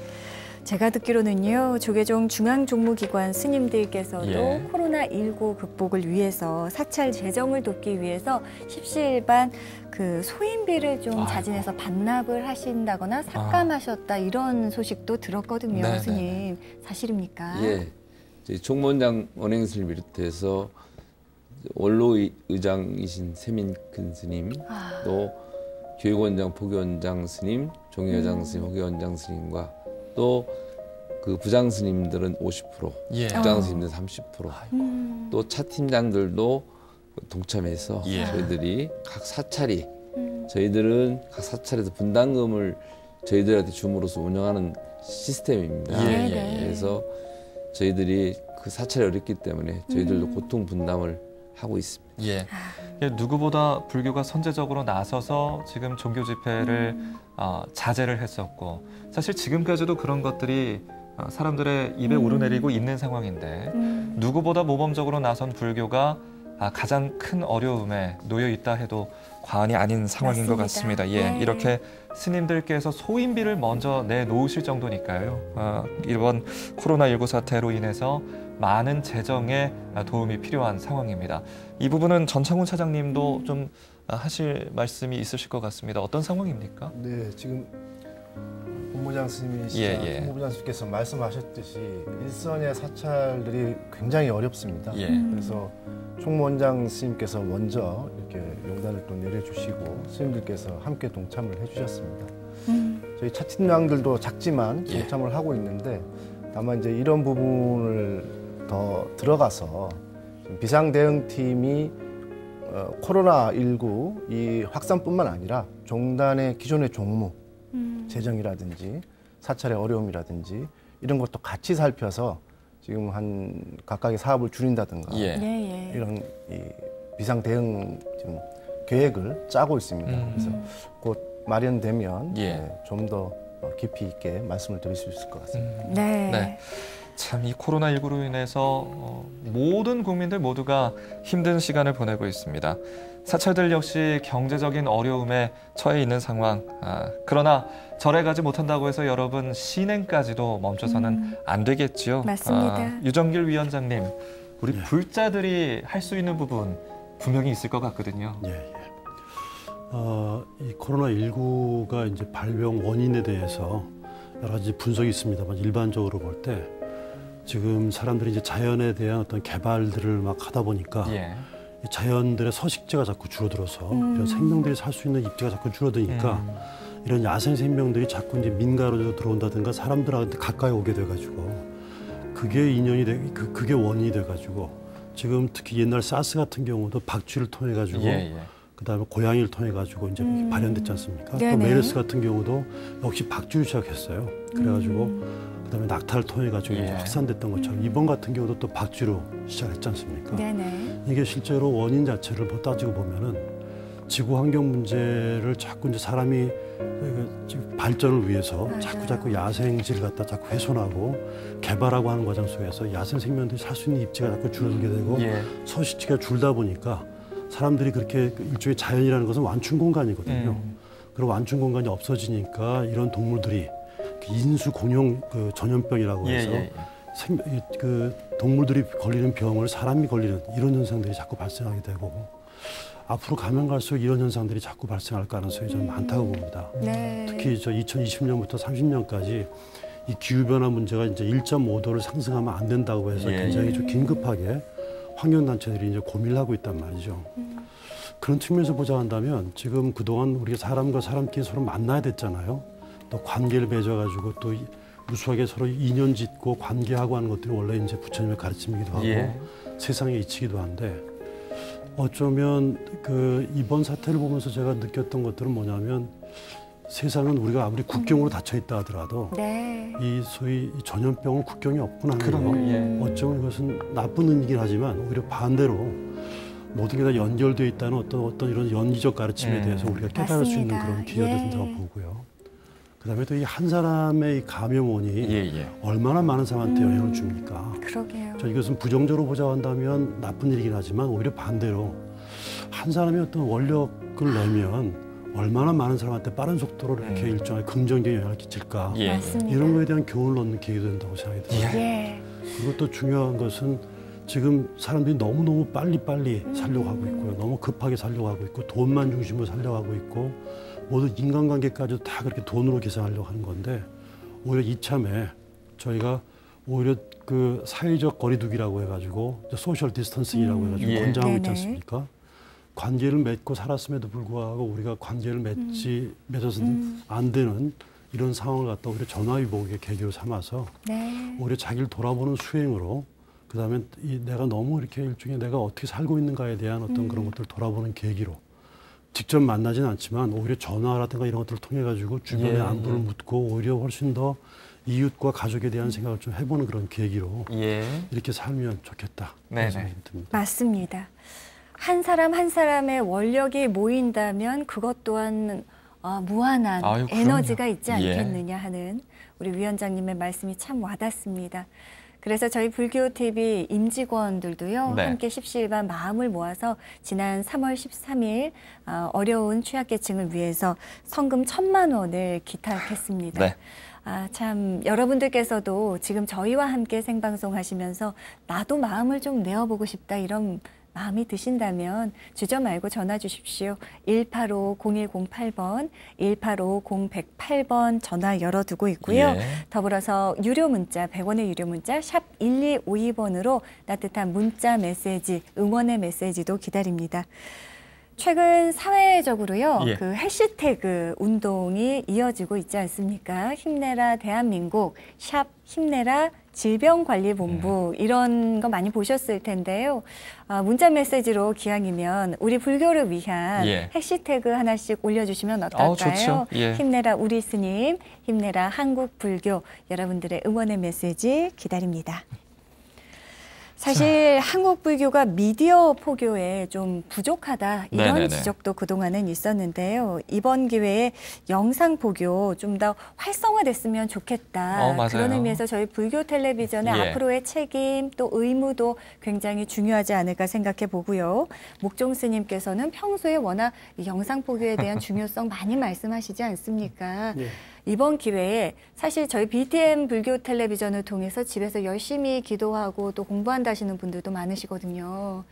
[SPEAKER 2] 제가 듣기로는요, 조계종 중앙종무기관 스님들께서도 코로나19 극복을 위해서 사찰 재정을 돕기 위해서 십시일반 그 소인비를 좀 자진해서 반납을 하신다거나 삭감하셨다 이런 소식도 들었거든요, 스님. 사실입니까?
[SPEAKER 3] 총무원장 원행스를 비롯해서 원로 의장이신 세민큰 스님, 또 교육원장, 포교원장 스님, 종교회장 스님, 호교원장 스님과 또 그 부장 스님들은 50%, 부장 스님들은 30%, 또 차팀장들도 동참해서 저희들이 각 사찰이 저희들은 각 사찰에서 분담금을 저희들한테 줌으로써 운영하는 시스템입니다. 그래서 저희들이 그 사찰이 어렵기 때문에 저희들도 고통 분담을 하고 있습니다.
[SPEAKER 1] 누구보다 불교가 선제적으로 나서서 지금 종교 집회를 자제를 했었고 사실 지금까지도 그런 것들이 사람들의 입에 오르내리고 있는 상황인데 누구보다 모범적으로 나선 불교가 가장 큰 어려움에 놓여 있다 해도 과언이 아닌 상황인 것 같습니다. 이렇게 스님들께서 소인비를 먼저 내놓으실 정도니까요. 이번 코로나19 사태로 인해서 많은 재정에 도움이 필요한 상황입니다. 이 부분은 전창훈 차장님도 좀 하실 말씀이 있으실 것 같습니다. 어떤 상황입니까?
[SPEAKER 11] 네, 지금 본부장 스님이시자 본부장 스님께서 말씀하셨듯이 일선의 사찰들이 굉장히 어렵습니다. 그래서 총무원장 스님께서 먼저 이렇게 용단을 또 내려주시고 스님들께서 함께 동참을 해주셨습니다. 저희 차팀장들도 작지만 동참을 하고 있는데 다만 이제 이런 부분을 더 들어가서 비상대응팀이 코로나19 이 확산뿐만 아니라 종단의 기존의 종무, 재정이라든지 사찰의 어려움이라든지 이런 것도 같이 살펴서 지금 한 각각의 사업을 줄인다든가 이런 이 비상대응 지금 계획을 짜고 있습니다. 그래서 곧 마련되면 좀 더 깊이 있게 말씀을 드릴 수 있을 것 같습니다.
[SPEAKER 1] 참 이 코로나19로 인해서 모든 국민들 모두가 힘든 시간을 보내고 있습니다. 사찰들 역시 경제적인 어려움에 처해 있는 상황. 그러나 절에 가지 못한다고 해서 여러분 신행까지도 멈춰서는 안 되겠지요.
[SPEAKER 2] 맞습니다.
[SPEAKER 1] 유정길 위원장님, 우리 불자들이 할 수 있는 부분 분명히 있을 것 같거든요.
[SPEAKER 7] 이 코로나19가 이제 발병 원인에 대해서 여러 가지 분석이 있습니다만 일반적으로 볼 때 지금 사람들이 이제 자연에 대한 어떤 개발들을 막 하다 보니까 이 자연들의 서식지가 자꾸 줄어들어서 이런 생명들이 살 수 있는 입지가 자꾸 줄어드니까 이런 야생 생명들이 자꾸 이제 민가로 들어온다든가 사람들한테 가까이 오게 돼가지고 그게 그게 원인이 돼가지고 지금 특히 옛날 사스 같은 경우도 박쥐를 통해 가지고 그다음에 고양이를 통해 가지고 이제 발현됐지 않습니까? 또 메르스 같은 경우도 역시 박쥐로 시작했어요. 그래가지고 그다음에 낙타를 통해 가지고 이제 확산됐던 것처럼 이번 같은 경우도 또 박쥐로 시작했지 않습니까? 이게 실제로 원인 자체를 따지고 보면은 지구 환경 문제를 자꾸 이제 사람이 발전을 위해서 자꾸 야생지를 갖다 자꾸 훼손하고 개발하고 하는 과정 속에서 야생 생명들이 살 수 있는 입지가 자꾸 줄어들게 되고 서식지가 줄다 보니까 사람들이 그렇게 일종의 자연이라는 것은 완충 공간이거든요. 그리고 완충 공간이 없어지니까 이런 동물들이 인수 공용 그 전염병이라고 해서 그 동물들이 걸리는 병을 사람이 걸리는 이런 현상들이 자꾸 발생하게 되고 앞으로 가면 갈수록 이런 현상들이 자꾸 발생할 가능성이 좀 많다고 봅니다. 특히 2020년부터 30년까지 이 기후변화 문제가 이제 1.5도를 상승하면 안 된다고 해서 굉장히 좀 긴급하게 환경단체들이 이제 고민을 하고 있단 말이죠. 그런 측면에서 보자 한다면 지금 그동안 우리가 사람과 사람끼리 서로 만나야 됐잖아요. 또 관계를 맺어가지고 또 무수하게 서로 인연 짓고 관계하고 하는 것들이 원래 이제 부처님의 가르침이기도 하고 세상에 이치기도 한데 어쩌면 그 이번 사태를 보면서 제가 느꼈던 것들은 뭐냐면 세상은 우리가 아무리 국경으로 닫혀 있다 하더라도 이 소위 전염병은 국경이 없구나 하는 거. 어쩌면 이것은 나쁜 의미긴 하지만 오히려 반대로 모든 게 다 연결되어 있다는 어떤 이런 연기적 가르침에 대해서 우리가 깨달을 수 있는 그런 기회가 된다고 보고요. 그다음에 또 이 한 사람의 이 감염원이 얼마나 많은 사람한테 영향을 줍니까?
[SPEAKER 2] 그러게요.
[SPEAKER 7] 이것은 부정적으로 보자 한다면 나쁜 일이긴 하지만 오히려 반대로 한 사람이 어떤 원력을 내면 얼마나 많은 사람한테 빠른 속도로 이렇게 일정하게 긍정적인 영향을 끼칠까 이런 거에 대한 교훈을 얻는 계기가 된다고 생각이 들어요. 그리고 또 중요한 것은 지금 사람들이 너무너무 빨리빨리 살려고 하고 있고요. 너무 급하게 살려고 하고 있고 돈만 중심으로 살려고 하고 있고 모든 인간관계까지도 다 그렇게 돈으로 계산하려고 하는 건데 오히려 이참에 저희가 오히려 그 사회적 거리두기라고 해가지고 소셜 디스턴싱이라고 해가지고 권장하고 있지 않습니까? 관계를 맺고 살았음에도 불구하고 우리가 관계를 맺어서는 안 되는 이런 상황을 갖다 오히려 전화위복의 계기로 삼아서 오히려 자기를 돌아보는 수행으로 그다음에 내가 너무 이렇게 일종의 내가 어떻게 살고 있는가에 대한 어떤 그런 것들을 돌아보는 계기로 직접 만나지는 않지만 오히려 전화라든가 이런 것들을 통해 가지고 주변의 안부를 묻고 오히려 훨씬 더 이웃과 가족에 대한 생각을 좀 해보는 그런 계기로 이렇게 살면 좋겠다. 그런 생각이 듭니다.
[SPEAKER 2] 맞습니다. 한 사람 한 사람의 원력이 모인다면 그것 또한 무한한 에너지가 있지 않겠느냐 하는 우리 위원장님의 말씀이 참 와닿습니다. 그래서 저희 불교TV 임직원들도요. 함께 십시일반 마음을 모아서 지난 3월 13일 어려운 취약계층을 위해서 성금 1,000만 원을 기탁했습니다. 참 여러분들께서도 지금 저희와 함께 생방송 하시면서 나도 마음을 좀 내어보고 싶다 이런 마음이 드신다면 주저 말고 전화 주십시오. 185-0108번, 185-0108번 전화 열어두고 있고요. 더불어서 유료 문자, 100원의 유료 문자 샵 1252번으로 따뜻한 문자 메시지, 응원의 메시지도 기다립니다. 최근 사회적으로요, 그 해시태그 운동이 이어지고 있지 않습니까? 힘내라 대한민국, 샵 힘내라 질병관리본부 이런 거 많이 보셨을 텐데요. 문자 메시지로 기왕이면 우리 불교를 위한 해시태그 하나씩 올려주시면 어떨까요? 힘내라 우리 스님, 힘내라 한국 불교, 여러분들의 응원의 메시지 기다립니다. 사실 한국 불교가 미디어 포교에 좀 부족하다 이런 지적도 그동안은 있었는데요. 이번 기회에 영상 포교 좀 더 활성화됐으면 좋겠다. 그런 의미에서 저희 불교 텔레비전의 앞으로의 책임 또 의무도 굉장히 중요하지 않을까 생각해 보고요. 목종 스님께서는 평소에 워낙 영상 포교에 대한 중요성 많이 말씀하시지 않습니까? 이번 기회에 사실 저희 BTN 불교 텔레비전을 통해서 집에서 열심히 기도하고 또 공부한다 하시는 분들도 많으시거든요.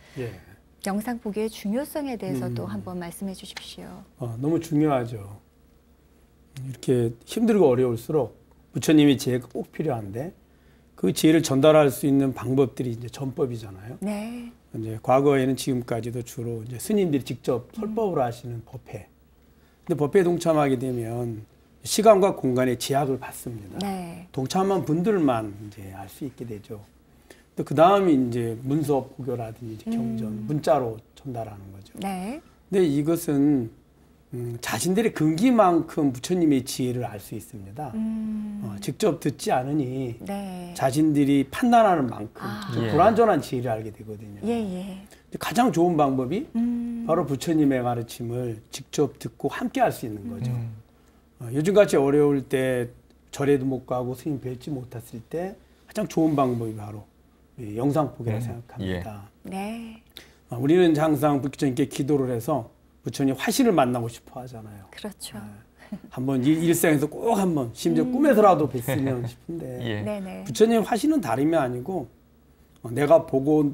[SPEAKER 2] 영상 보기의 중요성에 대해서도 한번 말씀해 주십시오.
[SPEAKER 4] 너무 중요하죠. 이렇게 힘들고 어려울수록 부처님이 지혜가 꼭 필요한데 그 지혜를 전달할 수 있는 방법들이 이제 전법이잖아요. 이제 과거에는 지금까지도 주로 이제 스님들이 직접 설법을 하시는 법회. 근데 법회에 동참하게 되면 시간과 공간의 제약을 받습니다. 동참한 분들만 이제 알 수 있게 되죠. 또 그 다음이 이제 문서 포교라든지 경전, 문자로 전달하는 거죠. 근데 이것은 자신들의 근기만큼 부처님의 지혜를 알 수 있습니다. 직접 듣지 않으니 자신들이 판단하는 만큼 불완전한 지혜를 알게 되거든요. 가장 좋은 방법이 바로 부처님의 가르침을 직접 듣고 함께 할 수 있는 거죠. 요즘같이 어려울 때 절에도 못 가고 스님 뵙지 못했을 때 가장 좋은 방법이 바로 영상 보기라 생각합니다. 우리는 항상 부처님께 기도를 해서 부처님 화신을 만나고 싶어 하잖아요. 한번 일생에서 꼭 한번 심지어 꿈에서라도 뵀으면 싶은데 부처님 화신은 다름이 아니고 내가 보고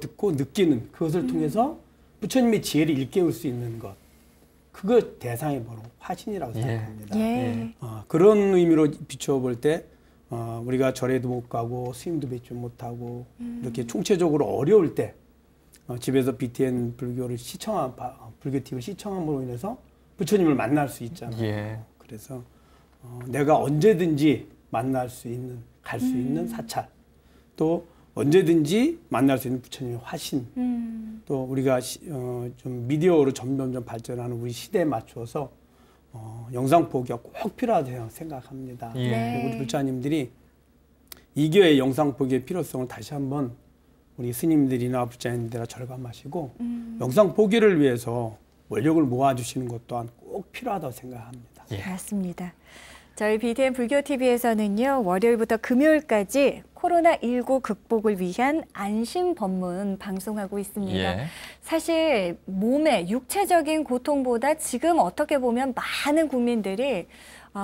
[SPEAKER 4] 듣고 느끼는 그것을 통해서 부처님의 지혜를 일깨울 수 있는 것. 그거 대상이 바로 화신이라고 생각합니다. 그런 의미로 비춰볼 때 우리가 절에도 못 가고 스님도 뵙지 못하고 이렇게 총체적으로 어려울 때 집에서 BTN 불교를 불교 TV를 시청함으로 인해서 부처님을 만날 수 있잖아요. 그래서 내가 언제든지 만날 수 있는, 갈 수 있는 사찰, 또 언제든지 만날 수 있는 부처님의 화신, 또 우리가 좀 미디어로 점점 발전하는 우리 시대에 맞춰서 영상 보기가 꼭 필요하다고 생각합니다. 우리 불자님들이 이 기회에 영상 보기의 필요성을 다시 한번 우리 스님들이나 불자님들과 절감하시고 영상 보기를 위해서 원력을 모아주시는 것 또한 꼭 필요하다고 생각합니다.
[SPEAKER 2] 맞습니다. 저희 BTN 불교TV에서는요. 월요일부터 금요일까지 코로나19 극복을 위한 안심 법문 방송하고 있습니다. 사실 몸의 육체적인 고통보다 지금 어떻게 보면 많은 국민들이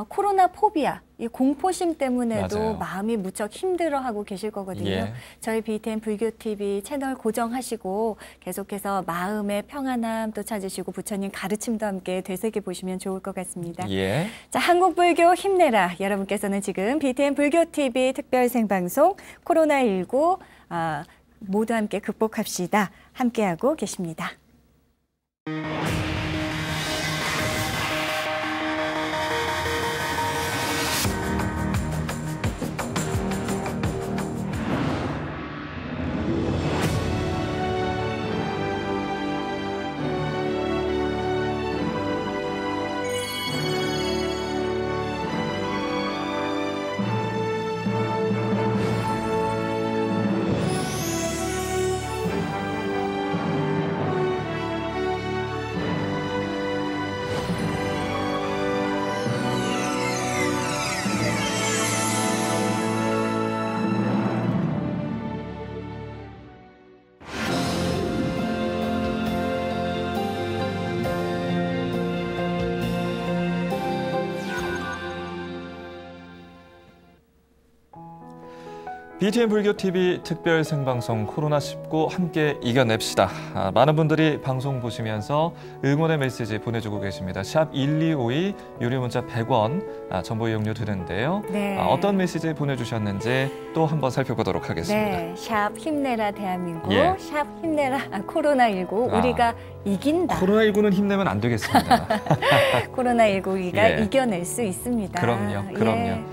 [SPEAKER 2] 코로나 포비아, 이 공포심 때문에도
[SPEAKER 1] 맞아요.
[SPEAKER 2] 마음이 무척 힘들어하고 계실 거거든요.
[SPEAKER 1] 예.
[SPEAKER 2] 저희 BTN 불교TV 채널 고정하시고 계속해서 마음의 평안함 또 찾으시고 부처님 가르침도 함께 되새겨보시면 좋을 것 같습니다.
[SPEAKER 1] 예.
[SPEAKER 2] 자, 한국불교 힘내라. 여러분께서는 지금 BTN 불교TV 특별 생방송 코로나19 모두 함께 극복합시다. 함께하고 계십니다.
[SPEAKER 1] BTN 불교TV 특별 생방송 코로나19 함께 이겨냅시다. 많은 분들이 방송 보시면서 응원의 메시지 보내주고 계십니다. 샵 1252 유료 문자 100원 정보 이용료 드는데요.
[SPEAKER 2] 네.
[SPEAKER 1] 어떤 메시지 보내주셨는지 또 한번 살펴보도록 하겠습니다.
[SPEAKER 2] 네, 샵 힘내라 대한민국,
[SPEAKER 1] 예.
[SPEAKER 2] 샵 힘내라 코로나19 우리가 이긴다.
[SPEAKER 1] 코로나19는 힘내면 안 되겠습니다.
[SPEAKER 2] 코로나19 우리가
[SPEAKER 1] 예.
[SPEAKER 2] 이겨낼 수 있습니다.
[SPEAKER 1] 그럼요.
[SPEAKER 2] 예.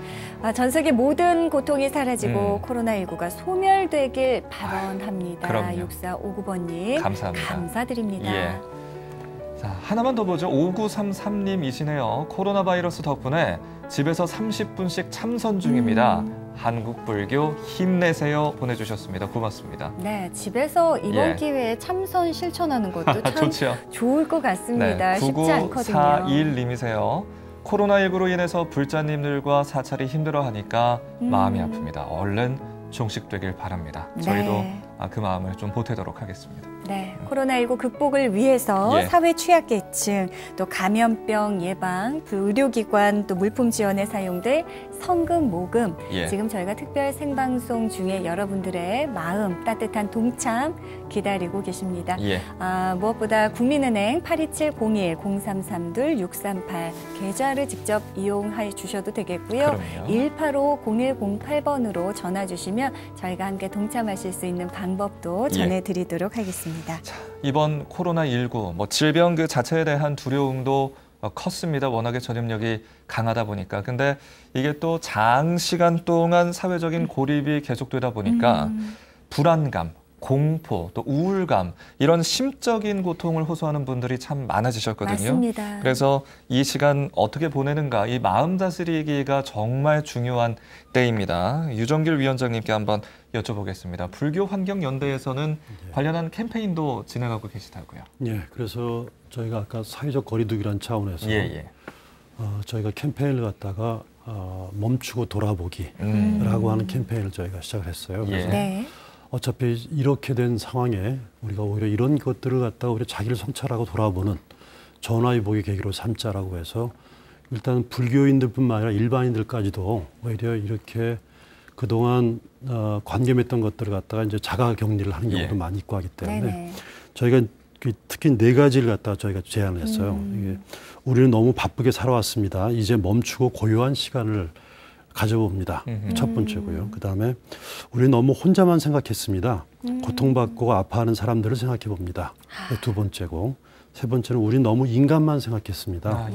[SPEAKER 2] 전 세계 모든 고통이 사라지고 코로나19가 소멸되길 발언합니다.
[SPEAKER 1] 그럼요.
[SPEAKER 2] 6459번님.
[SPEAKER 1] 감사합니다.
[SPEAKER 2] 감사드립니다.
[SPEAKER 1] 예. 자, 하나만 더 보죠. 5933님이시네요. 코로나 바이러스 덕분에 집에서 30분씩 참선 중입니다. 한국불교 힘내세요 보내주셨습니다. 고맙습니다.
[SPEAKER 2] 네, 집에서 이번
[SPEAKER 1] 예.
[SPEAKER 2] 기회에 참선 실천하는 것도 참
[SPEAKER 1] 좋죠.
[SPEAKER 2] 좋을 것 같습니다.
[SPEAKER 1] 네,
[SPEAKER 2] 쉽지 않거든요.
[SPEAKER 1] 9941님이세요. 코로나19로 인해서 불자님들과 사찰이 힘들어하니까 마음이 아픕니다. 얼른 종식되길 바랍니다. 저희도
[SPEAKER 2] 네.
[SPEAKER 1] 그 마음을 좀 보태도록 하겠습니다.
[SPEAKER 2] 네, 코로나19 극복을 위해서
[SPEAKER 1] 예.
[SPEAKER 2] 사회 취약계층, 또 감염병 예방, 의료기관, 또 물품 지원에 사용될 성금, 모금,
[SPEAKER 1] 예.
[SPEAKER 2] 지금 저희가 특별 생방송 중에 여러분들의 마음, 따뜻한 동참 기다리고 계십니다.
[SPEAKER 1] 예.
[SPEAKER 2] 무엇보다 국민은행 827-01-0332-638 계좌를 직접 이용해 주셔도 되겠고요.
[SPEAKER 1] 그럼요.
[SPEAKER 2] 185-0108번으로 전화 주시면 저희가 함께 동참하실 수 있는 방법도 전해드리도록 하겠습니다.
[SPEAKER 1] 자, 이번 코로나19 질병 그 자체에 대한 두려움도 컸습니다. 워낙에 전염력이 강하다 보니까. 근데 이게 또 장시간 동안 사회적인 고립이 계속되다 보니까 불안감, 공포, 또 우울감 이런 심적인 고통을 호소하는 분들이 참 많아지셨거든요.
[SPEAKER 2] 맞습니다.
[SPEAKER 1] 그래서 이 시간 어떻게 보내는가, 이 마음 다스리기가 정말 중요한 때입니다. 유정길 위원장님께 한번 여쭤보겠습니다. 불교환경연대에서는 관련한 캠페인도 진행하고 계시다고요.
[SPEAKER 7] 예, 그래서 저희가 아까 사회적 거리두기라는 차원에서 저희가 캠페인을 갖다가 멈추고 돌아보기라고 하는 캠페인을 저희가 시작을 했어요. 그래서 어차피 이렇게 된 상황에 우리가 오히려 이런 것들을 갖다가 우리 자기를 성찰하고 돌아보는 전화위복의 계기로 삼자라고 해서 일단 불교인들뿐만 아니라 일반인들까지도 오히려 이렇게 그동안 관념했던 것들을 갖다가 이제 자가 격리를 하는 경우도 많이 있고 하기 때문에 저희가 특히 4가지를 갖다가 저희가 제안을 했어요. 이게 우리는 너무 바쁘게 살아왔습니다. 이제 멈추고 고요한 시간을 가져봅니다. 첫 번째고요. 그다음에 우리는 너무 혼자만 생각했습니다. 고통받고 아파하는 사람들을 생각해 봅니다. 두 번째고, 세 번째는 우리는 너무 인간만 생각했습니다.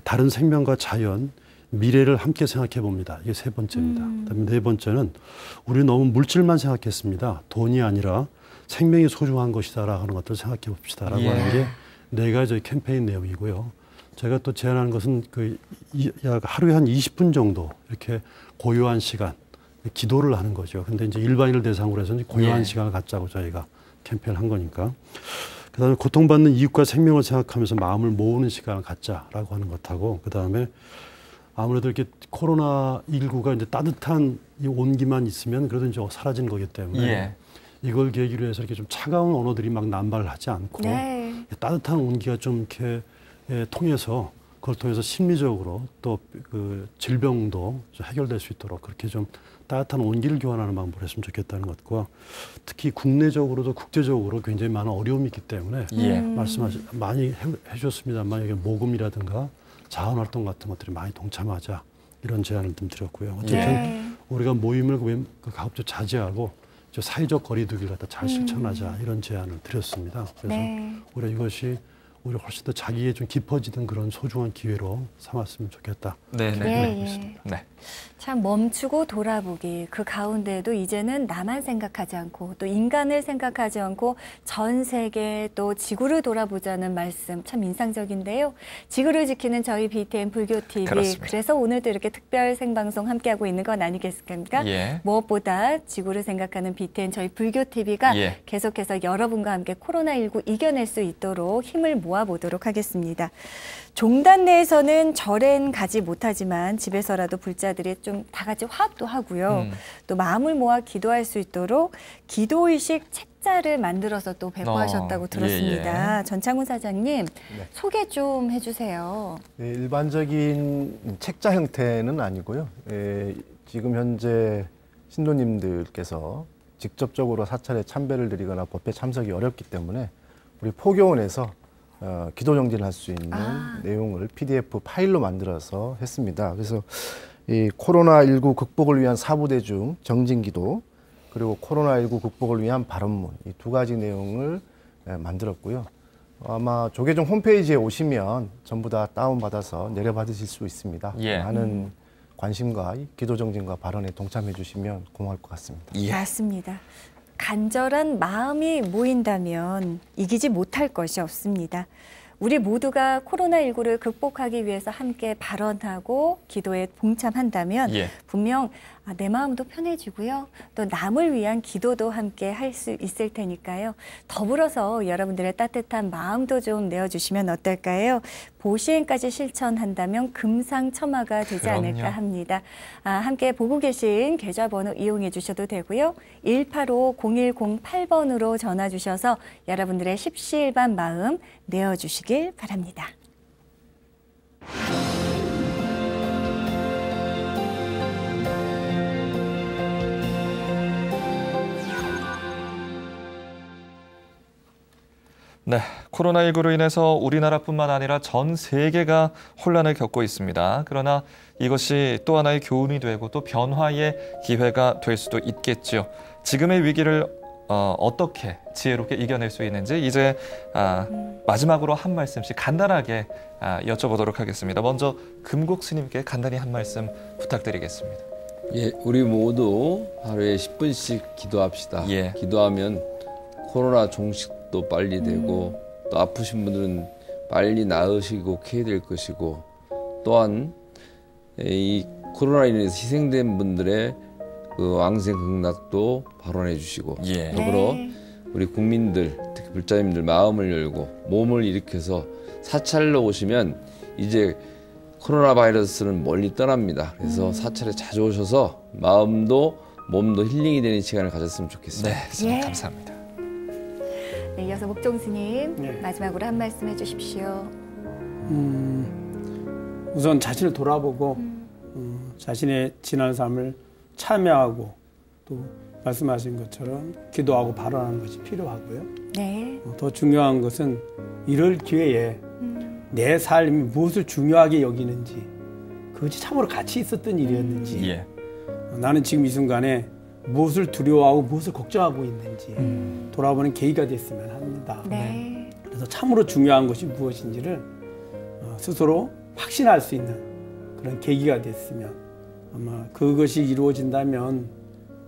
[SPEAKER 7] 다른 생명과 자연, 미래를 함께 생각해 봅니다. 이게 세 번째입니다. 그다음에 네 번째는 우리는 너무 물질만 생각했습니다. 돈이 아니라 생명이 소중한 것이다라고 하는 것들을 생각해 봅시다라고 하는 게 4가지 저희 캠페인 내용이고요. 제가 또 제안하는 것은 약 하루에 한 20분 정도 이렇게 고요한 시간, 기도를 하는 거죠. 근데 이제 일반인을 대상으로 해서 고요한 시간을 갖자고 저희가 캠페인을 한 거니까. 그다음에 고통받는 이웃과 생명을 생각하면서 마음을 모으는 시간을 갖자라고 하는 것하고, 그다음에 아무래도 이렇게 코로나19가 이제 따뜻한 이 온기만 있으면 그래도 이제 사라진 거기 때문에 이걸 계기로 해서 이렇게 좀 차가운 언어들이 막 남발을 하지 않고 따뜻한 온기가 좀 이렇게 통해서 그걸 통해서 심리적으로 또 그 질병도 좀 해결될 수 있도록 그렇게 좀 따뜻한 온기를 교환하는 방법을 했으면 좋겠다는 것과 특히 국내적으로도 국제적으로 굉장히 많은 어려움이 있기 때문에 많이 해주셨습니다만 여기 모금이라든가 자원활동 같은 것들이 많이 동참하자 이런 제안을 좀 드렸고요. 어쨌든 우리가 모임을 가급적 자제하고 사회적 거리두기를 갖다 잘 실천하자 이런 제안을 드렸습니다. 그래서 오히려 이것이 오히려 훨씬 더 자기에 좀 깊어지는 그런 소중한 기회로 삼았으면 좋겠다.
[SPEAKER 2] 네. 참 멈추고 돌아보기 그 가운데에도 이제는 나만 생각하지 않고 또 인간을 생각하지 않고 전 세계 또 지구를 돌아보자는 말씀 참 인상적인데요. 지구를 지키는 저희 BTN 불교TV 그래서 오늘도 이렇게 특별 생방송 함께하고 있는 건 아니겠습니까? 무엇보다 지구를 생각하는 BTN 저희 불교TV가 계속해서 여러분과 함께 코로나19 이겨낼 수 있도록 힘을 모아보도록 하겠습니다. 종단 내에서는 절엔 가지 못하지만 집에서라도 불자들이 좀 다 같이 화합도 하고요. 또 마음을 모아 기도할 수 있도록 기도의식 책자를 만들어서 또 배포하셨다고 들었습니다. 전창훈 사장님 소개 좀 해주세요.
[SPEAKER 11] 일반적인 책자 형태는 아니고요. 지금 현재 신도님들께서 직접적으로 사찰에 참배를 드리거나 법회 참석이 어렵기 때문에 우리 포교원에서 기도 정진할 수 있는 내용을 PDF 파일로 만들어서 했습니다. 그래서 이 코로나19 극복을 위한 사부대 중 정진기도 그리고 코로나19 극복을 위한 발언문 이 두 가지 내용을 만들었고요. 아마 조계종 홈페이지에 오시면 전부 다 다운받아서 내려받으실 수 있습니다. 많은 관심과 기도 정진과 발언에 동참해 주시면 고마울 것 같습니다.
[SPEAKER 2] 맞습니다. 간절한 마음이 모인다면 이기지 못할 것이 없습니다. 우리 모두가 코로나19를 극복하기 위해서 함께 발언하고 기도에 동참한다면 분명 내 마음도 편해지고요. 또 남을 위한 기도도 함께 할 수 있을 테니까요. 더불어서 여러분들의 따뜻한 마음도 좀 내어주시면 어떨까요? 보시행까지 실천한다면 금상첨화가 되지 않을까 합니다. 함께 보고 계신 계좌번호 이용해 주셔도 되고요. 185-0108번으로 전화 주셔서 여러분들의 십시일반 마음 내어주시길 바랍니다.
[SPEAKER 1] 네, 코로나19로 인해서 우리나라뿐만 아니라 전 세계가 혼란을 겪고 있습니다. 그러나 이것이 또 하나의 교훈이 되고 또 변화의 기회가 될 수도 있겠죠. 지금의 위기를 어떻게 지혜롭게 이겨낼 수 있는지 이제 마지막으로 한 말씀씩 간단하게 여쭤보도록 하겠습니다. 먼저 금곡 스님께 간단히 한 말씀 부탁드리겠습니다.
[SPEAKER 3] 우리 모두 하루에 10분씩 기도합시다. 기도하면 코로나 종식도 빨리 되고 또 아프신 분들은 빨리 나으시고 쾌될 것이고 또한 이 코로나 인해서 희생된 분들의 그 왕생극락도 발언해 주시고 더불어 우리 국민들 특히 불자님들 마음을 열고 몸을 일으켜서 사찰로 오시면 이제 코로나 바이러스는 멀리 떠납니다. 그래서 사찰에 자주 오셔서 마음도 몸도 힐링이 되는 시간을 가졌으면 좋겠습니다.
[SPEAKER 1] 네, 감사합니다.
[SPEAKER 2] 네, 이어서 목종 스님 마지막으로 한 말씀 해주십시오.
[SPEAKER 4] 우선 자신을 돌아보고 자신의 지난 삶을 참여하고 또 말씀하신 것처럼 기도하고 발언하는 것이 필요하고요. 더 중요한 것은 이럴 기회에 내 삶이 무엇을 중요하게 여기는지 그것이 참으로 가치 있었던 일이었는지 나는 지금 이 순간에 무엇을 두려워하고 무엇을 걱정하고 있는지 돌아보는 계기가 됐으면 합니다. 그래서 참으로 중요한 것이 무엇인지를 스스로 확신할 수 있는 그런 계기가 됐으면 아마 그것이 이루어진다면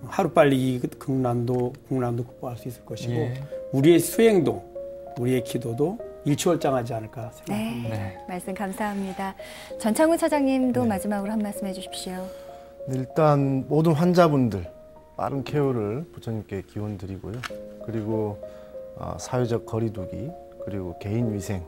[SPEAKER 4] 하루빨리 이 국난도 극복할 수 있을 것이고 우리의 수행도 우리의 기도도 일취월장하지 않을까 생각합니다.
[SPEAKER 2] 말씀 감사합니다. 전창훈 차장님도 마지막으로 한 말씀 해주십시오.
[SPEAKER 11] 일단 모든 환자분들 빠른 케어를 부처님께 기원드리고요. 그리고 사회적 거리두기 그리고 개인 위생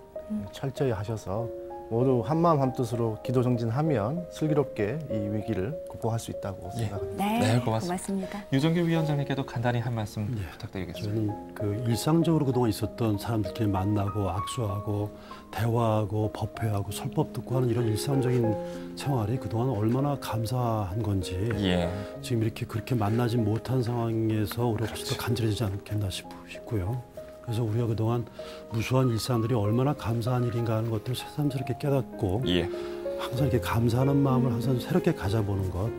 [SPEAKER 11] 철저히 하셔서 모두 한마음 한뜻으로 기도 정진하면 슬기롭게 이 위기를 극복할 수 있다고 생각합니다.
[SPEAKER 2] 네, 고맙습니다.
[SPEAKER 1] 유정길 위원장님께도 간단히 한 말씀 부탁드리겠습니다.
[SPEAKER 7] 저는 그 일상적으로 그동안 있었던 사람들끼리 만나고 악수하고 대화하고 법회하고 설법 듣고 하는 이런 일상적인 생활이 그동안 얼마나 감사한 건지 지금 이렇게 그렇게 만나지 못한 상황에서 우리가 훨씬 더 간절해지지 않겠나 싶고요. 그래서 우리가 그동안 무수한 일상들이 얼마나 감사한 일인가 하는 것들을 새삼스럽게 깨닫고 항상 이렇게 감사하는 마음을 항상 새롭게 가져보는 것,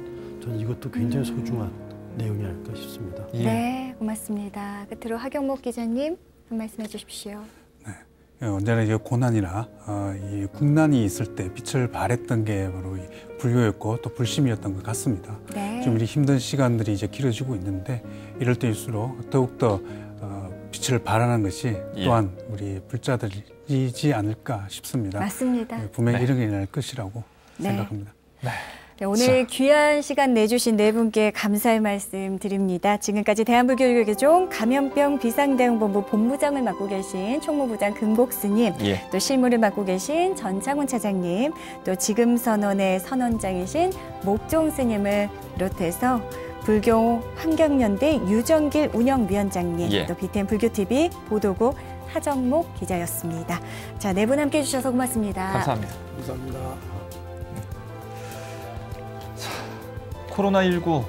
[SPEAKER 7] 저는 이것도 굉장히 소중한 내용이 아닐까 싶습니다.
[SPEAKER 2] 네, 고맙습니다. 끝으로 하경목 기자님 한 말씀해 주십시오.
[SPEAKER 5] 네, 언제나 이제 고난이나 이 국난이 있을 때 빛을 발했던 게 바로 이 불교였고 또 불심이었던 것 같습니다. 좀 우리 힘든 시간들이 이제 길어지고 있는데 이럴 때일수록 더욱더 빛을 발하는 것이 또한 우리 불자들이지 않을까 싶습니다.
[SPEAKER 2] 맞습니다.
[SPEAKER 5] 분명히 이런 게 일어날 것이라고 생각합니다.
[SPEAKER 2] 네, 오늘 귀한 시간 내주신 네 분께 감사의 말씀 드립니다. 지금까지 대한불교유교종 감염병 비상대응본부 본부장을 맡고 계신 총무부장 금곡스님, 또 실무를 맡고 계신 전창훈 차장님, 또 지금 선언의 선언장이신 목종 스님을 비롯해서 불교 환경연대 유정길 운영위원장님, 또 BTN 불교TV 보도국 하정목 기자였습니다. 자, 네 분 함께해 주셔서 고맙습니다.
[SPEAKER 1] 감사합니다.
[SPEAKER 4] 감사합니다.
[SPEAKER 1] 코로나19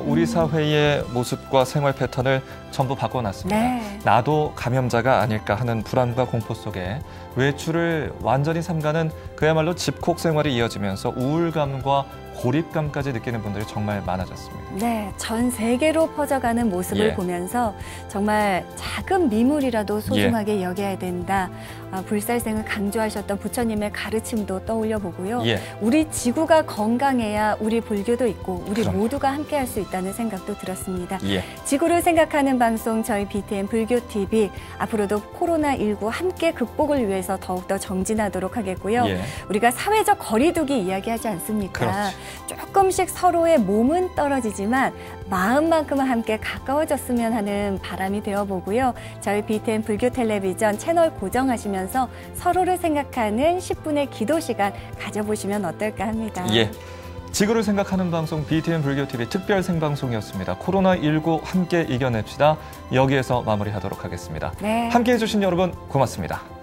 [SPEAKER 1] 우리 사회의 모습과 생활 패턴을 전부 바꿔놨습니다. 나도 감염자가 아닐까 하는 불안과 공포 속에 외출을 완전히 삼가는 그야말로 집콕 생활이 이어지면서 우울감과 고립감까지 느끼는 분들이 정말 많아졌습니다.
[SPEAKER 2] 네, 전 세계로 퍼져가는 모습을 보면서 정말 작은 미물이라도 소중하게 여겨야 된다. 불살생을 강조하셨던 부처님의 가르침도 떠올려 보고요. 우리 지구가 건강해야 우리 불교도 있고 우리 모두가 함께할 수 있다는 생각도 들었습니다. 지구를 생각하는 방송 저희 BTN 불교TV 앞으로도 코로나19 함께 극복을 위해서 더욱더 정진하도록 하겠고요. 우리가 사회적 거리두기 이야기하지 않습니까? 조금씩 서로의 몸은 떨어지지만 마음만큼은 함께 가까워졌으면 하는 바람이 되어보고요. 저희 BTN 불교 텔레비전 채널 고정하시면서 서로를 생각하는 10분의 기도 시간 가져보시면 어떨까 합니다.
[SPEAKER 1] 지구를 생각하는 방송 BTN 불교TV 특별 생방송이었습니다. 코로나19 함께 이겨냅시다. 여기에서 마무리하도록 하겠습니다. 함께해 주신 여러분 고맙습니다.